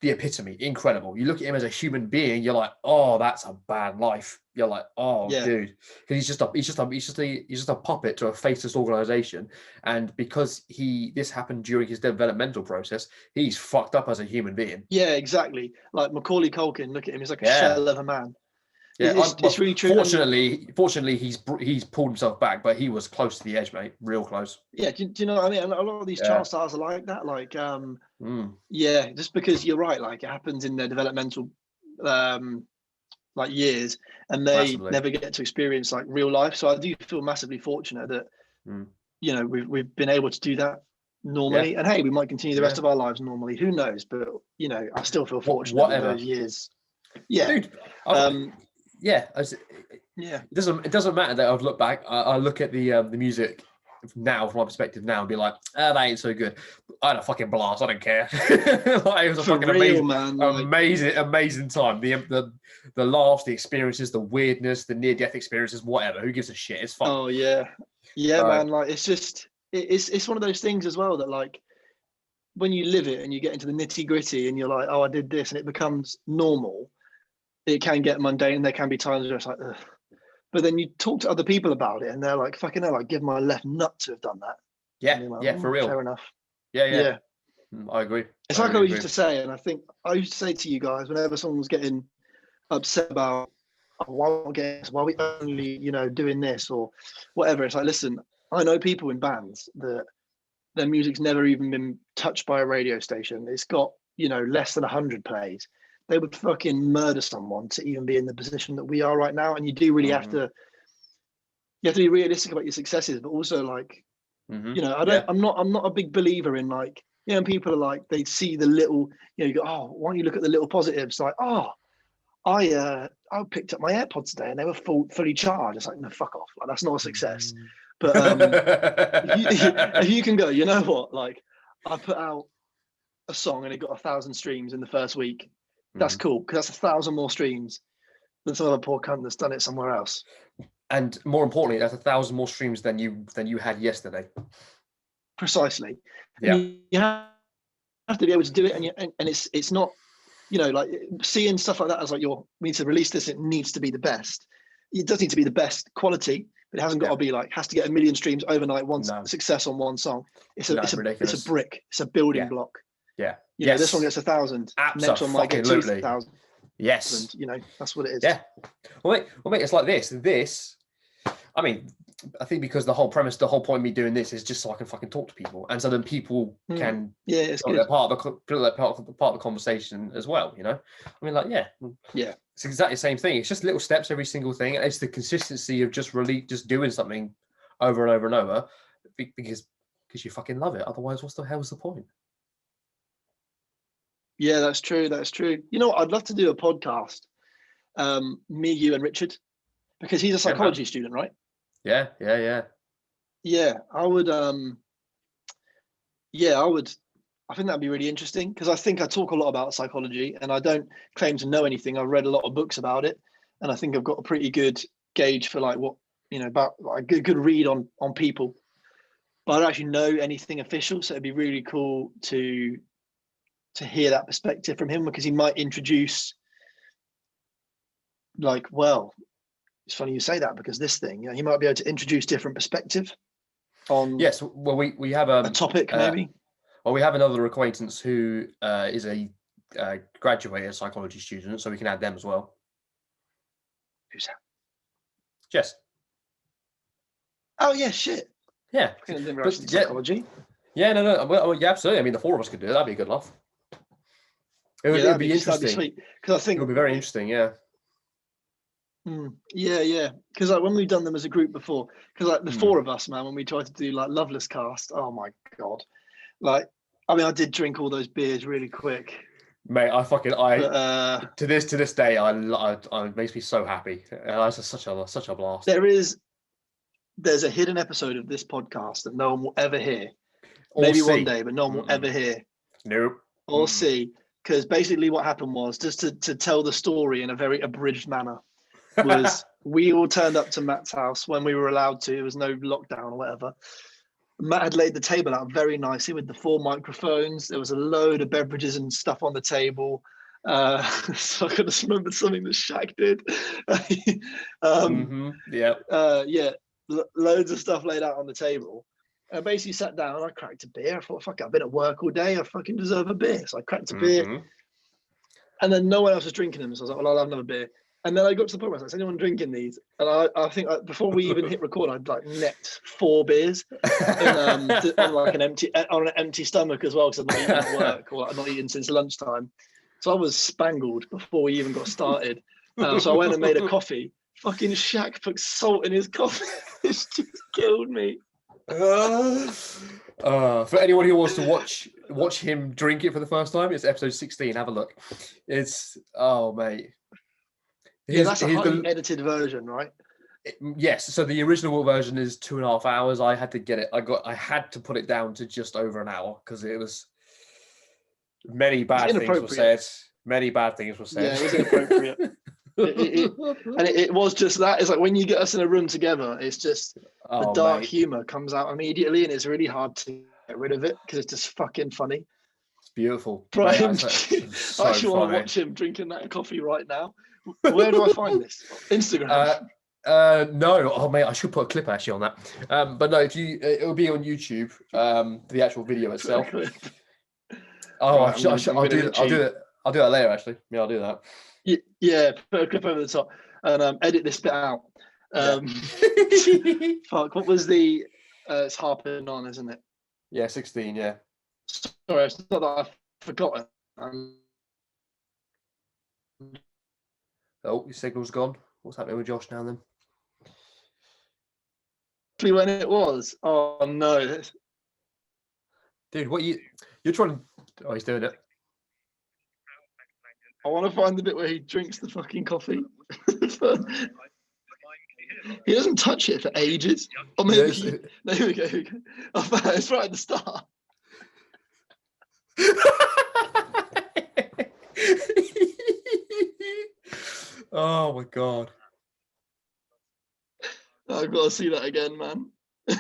the epitome, incredible. You look at him as a human being, you're like, oh, that's a bad life. You're like, oh, dude, because he's just a puppet to a faceless organization, and because this happened during his developmental process, he's fucked up as a human being. Yeah, exactly. Like Macaulay Culkin, look at him; he's like a shell of a man. Yeah, it's really true. Fortunately, he's pulled himself back, but he was close to the edge, mate. Real close. Yeah, do you know what I mean? A lot of these child stars are like that. Like, just because you're right, like it happens in their developmental, like years, and they never get to experience like real life. So I do feel massively fortunate that, we've been able to do that normally. And hey, we might continue the rest of our lives normally. Who knows? But I still feel fortunate with those years. Yeah. Dude, it doesn't matter that I've looked back. I look at the music now from my perspective now and be like, that ain't so good. I had a fucking blast. I don't care. Like, it was a For fucking real, man. Like, amazing time. The laughs, the experiences, the weirdness, the near-death experiences, whatever. Who gives a shit? It's fun. oh yeah, yeah, Like, man. Like it's just it's one of those things as well that like when you live it and you get into the nitty gritty and you're like, oh, I did this, and it becomes normal. It can get mundane, and there can be times where it's like, ugh. But then you talk to other people about it, and they're like, fucking hell, like give my left nut to have done that. yeah, Like, yeah, for real. fair enough. Yeah. Yeah. I agree. It's like I always used to say, and I think I used to say to you guys whenever someone was getting upset about, oh, why are we only, doing this or whatever. It's like, listen, I know people in bands that their music's never even been touched by a radio station. It's got, less than 100 plays. They would fucking murder someone to even be in the position that we are right now. And you do really have to be realistic about your successes, but also like, I'm not a big believer in like, people are like, they see the little, you go, oh, why don't you look at the little positives? Like, oh, I picked up my AirPods today and they were fully charged. It's like, no, fuck off. Like, that's not a success. But if you can go, you know what? Like, I put out a song and it got 1,000 streams in the first week. That's cool, because that's 1,000 more streams than some other poor cunt that's done it somewhere else. And more importantly, that's 1,000 more streams than you had yesterday. Precisely. Yeah. And you have to be able to do it, and it's not, like seeing stuff like that as like, we need to release this, it needs to be the best. It does need to be the best quality, but it hasn't got to be like, has to get 1 million streams overnight, success on one song. It's a brick, it's a building block. Yeah. This one gets 1,000. Next one might get 2,000. Yes. That's what it is. Yeah. Well, mate, it's like this. I mean, I think because the whole point of me doing this is just so I can fucking talk to people, and so then people can it's feel they're part of the conversation as well. I mean, like, it's exactly the same thing. It's just little steps, every single thing. It's the consistency of just doing something over and over and over, because you fucking love it. Otherwise, what the hell's the point? Yeah, that's true. You know what? I'd love to do a podcast, me, you, and Richard, because he's a psychology student, right? Yeah. Yeah, I would. I think that'd be really interesting, because I think I talk a lot about psychology, and I don't claim to know anything. I've read a lot of books about it, and I think I've got a pretty good gauge for like what about like a good read on people. But I don't actually know anything official, so it'd be really cool to hear that perspective from him, because he might introduce, like, well, it's funny you say that, because this thing, he might be able to introduce different perspective on. Yes, well, we have a topic maybe. Well, we have another acquaintance who is a graduated psychology student, so we can add them as well. Who's that? Jess. Oh yeah, shit. Yeah, psychology. Yeah, no. Well, yeah, absolutely. I mean, the four of us could do it. That'd be a good laugh. It would be interesting. That'd be sweet, because I think it would be very interesting. Yeah. Yeah. Because like when we've done them as a group before, because like the four of us, man, when we tried to do like Loveless Cast, oh my god, like, I mean, I did drink all those beers really quick. Mate, to this day, it makes me so happy. It's such a blast. There's a hidden episode of this podcast that no one will ever hear. Maybe one day, but no one will ever hear. Nope. Or see. Because basically what happened was, just to tell the story in a very abridged manner, was we all turned up to Matt's house when we were allowed to. There was no lockdown or whatever. Matt had laid the table out very nicely with the 4 microphones. There was a load of beverages and stuff on the table. So I just remembered something that Shaq did. Loads of stuff laid out on the table. I basically sat down and I cracked a beer. I thought, fuck it, I've been at work all day. I fucking deserve a beer. So I cracked a beer. And then no one else was drinking them. So I was like, well, I'll have another beer. And then I got to the point where I was like, is anyone drinking these? And I think before we even hit record, I'd like necked 4 beers on like an empty stomach as well, because I'd not eaten at work, or I'd not eaten since lunchtime. So I was spangled before we even got started. So I went and made a coffee. Fucking Shaq put salt in his coffee. It's just killed me. For anyone who wants to watch him drink it for the first time, it's episode 16. Have a look. It's mate. That's a highly edited version, right? Yes, so the original version is 2.5 hours. I had to get it. I had to put it down to just over an hour because it was many bad things were said. Many bad things were said. Yeah, it was inappropriate. it was just that. It's like when you get us in a room together, it's just the dark humor comes out immediately, and it's really hard to get rid of it because it's just fucking funny. It's beautiful. Brian, so I actually want to watch him drinking that coffee right now. Where do I find this? Instagram. No, oh mate, I should put a clip actually on that. But no, if it'll be on YouTube. The actual video itself. Oh, right, I'll do that later. Actually, yeah, I'll do that. Yeah, put a clip over the top and edit this bit out. Fuck, what was the? It's harping on, isn't it? Yeah, 16. Yeah. Sorry, it's not that I've forgotten. Oh, your signal's gone. What's happening with Josh now then? When it was. Oh no. Dude, what you're trying to... Oh, he's doing it. I want to find the bit where he drinks the fucking coffee. He doesn't touch it for ages. Or maybe no, here we go. Oh, it's right at the start. Oh my god. I've got to see that again, man. He's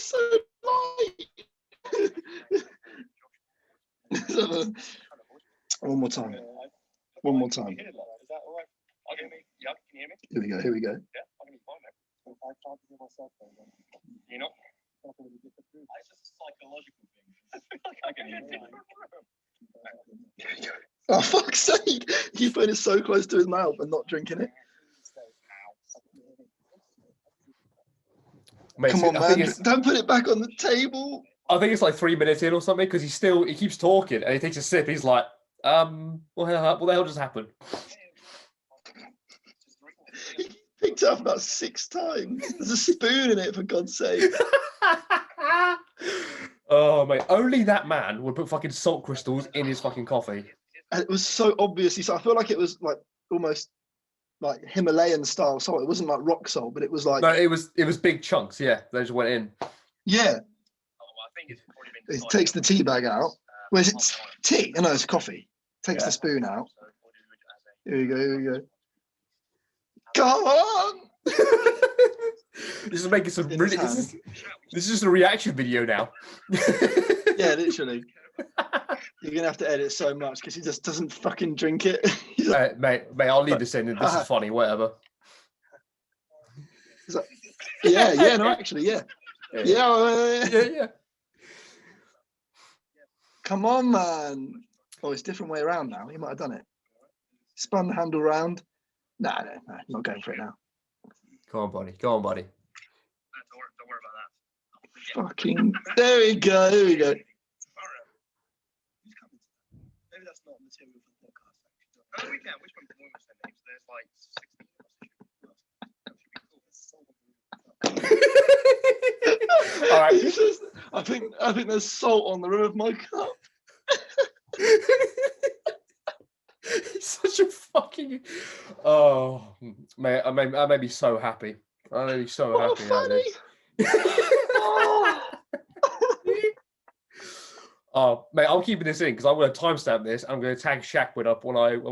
so light. One more time. One more time. Here we go. Here we go. You know? It's just a psychological thing. Oh, fuck's sake! He's putting it so close to his mouth and not drinking it. Mate, come on, man. Don't put it back on the table. I think it's like 3 minutes in or something because he keeps talking and he takes a sip. He's like, what the hell just happened? He picked it up about 6 times. There's a spoon in it, for God's sake. Oh, mate. Only that man would put fucking salt crystals in his fucking coffee. And it was so obviously so. I feel like it was like almost like Himalayan style salt. It wasn't like rock salt, but it was like... No, it was big chunks, yeah. They just went in. Yeah. It takes the tea bag out. Where's it? Tea? No, it's coffee. Takes the spoon out. Here we go, here we go. Come on! This is making some really... This is just a reaction video now. Yeah, literally. You're going to have to edit so much because he just doesn't fucking drink it. Mate, I'll leave this in. This is funny, whatever. Like, yeah, no, actually, yeah. Yeah. Come on, man. Oh, it's a different way around now. He might have done it. Spun the handle round. No, not going for it now. Go on, buddy. Go on, buddy. Don't worry about that. Fucking. There we go. Here we go. Maybe that's not material for the podcast. Oh, we can. Which one can we send names? There's like 16. All right. I think there's salt on the rim of my cup. He's such a fucking... Oh, mate, I may be so happy. I may be so happy. Funny. Oh, mate, I'm keeping this in because I'm going to timestamp this. I'm going to tag Shaq when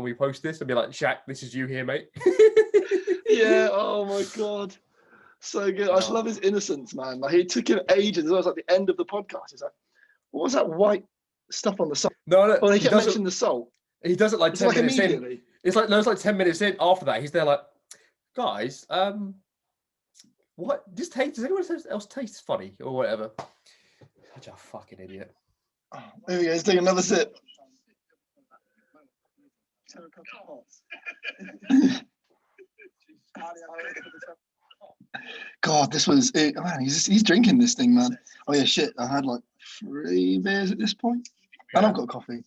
we post this and be like, Shaq, this is you here, mate. Yeah. Oh my god, so good. I just love his innocence, man. Like, he took him ages. It was like the end of the podcast. He's like, what was that white stuff on the salt? No. Well, he kept mentioning the salt. He does it like 10 minutes in. It's like 10 minutes in. After that, he's there like, guys, what? Does anyone else taste funny or whatever? Such a fucking idiot. Oh, there we go. He's taking another sip. God, this was it. Oh, man, he's drinking this thing, man. Oh yeah, shit. I had like 3 beers at this point, and I've got coffee.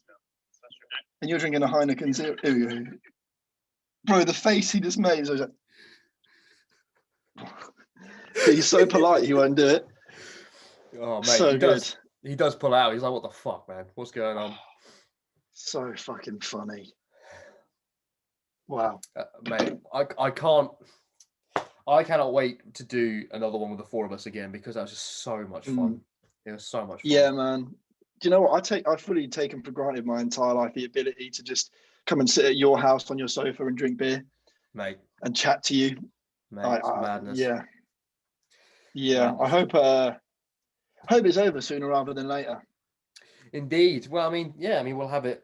And you're drinking a Heineken Zero. Here we go. Bro, the face he just made. So he's so polite, he won't do it. Oh, mate, so good. He does pull out. He's like, what the fuck, man? What's going on? So fucking funny. Wow. Mate, I cannot wait to do another one with the four of us again, because that was just so much fun. It was so much fun. Yeah, man. Do you know what? I've fully taken for granted my entire life the ability to just come and sit at your house on your sofa and drink beer, Mate. and chat to you. Mate, it's madness. Yeah. Yeah. Madness. I hope it's over sooner rather than later. Indeed. Well, I mean, we'll have it,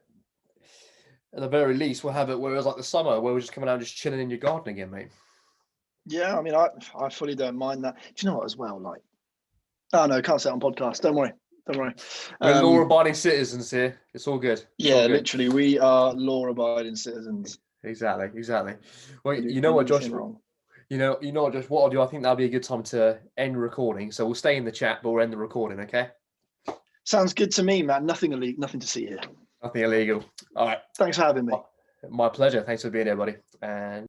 at the very least, we'll have it where it was like the summer, where we're just coming out and just chilling in your garden again, mate. Yeah, I mean, I fully don't mind that. Do you know what as well? Like, oh no, can't say it on podcast. Don't worry. We're law-abiding citizens here. It's all good. It's all good. Literally, we are law-abiding citizens. Exactly. Well, you know what, Josh? Wrong. You know what, Josh? What I'll do, I think that'll be a good time to end recording. So we'll stay in the chat, but we'll end the recording, okay? Sounds good to me, man. Nothing illegal, nothing to see here. Nothing illegal. All right. Thanks for having me. My pleasure. Thanks for being here, buddy. And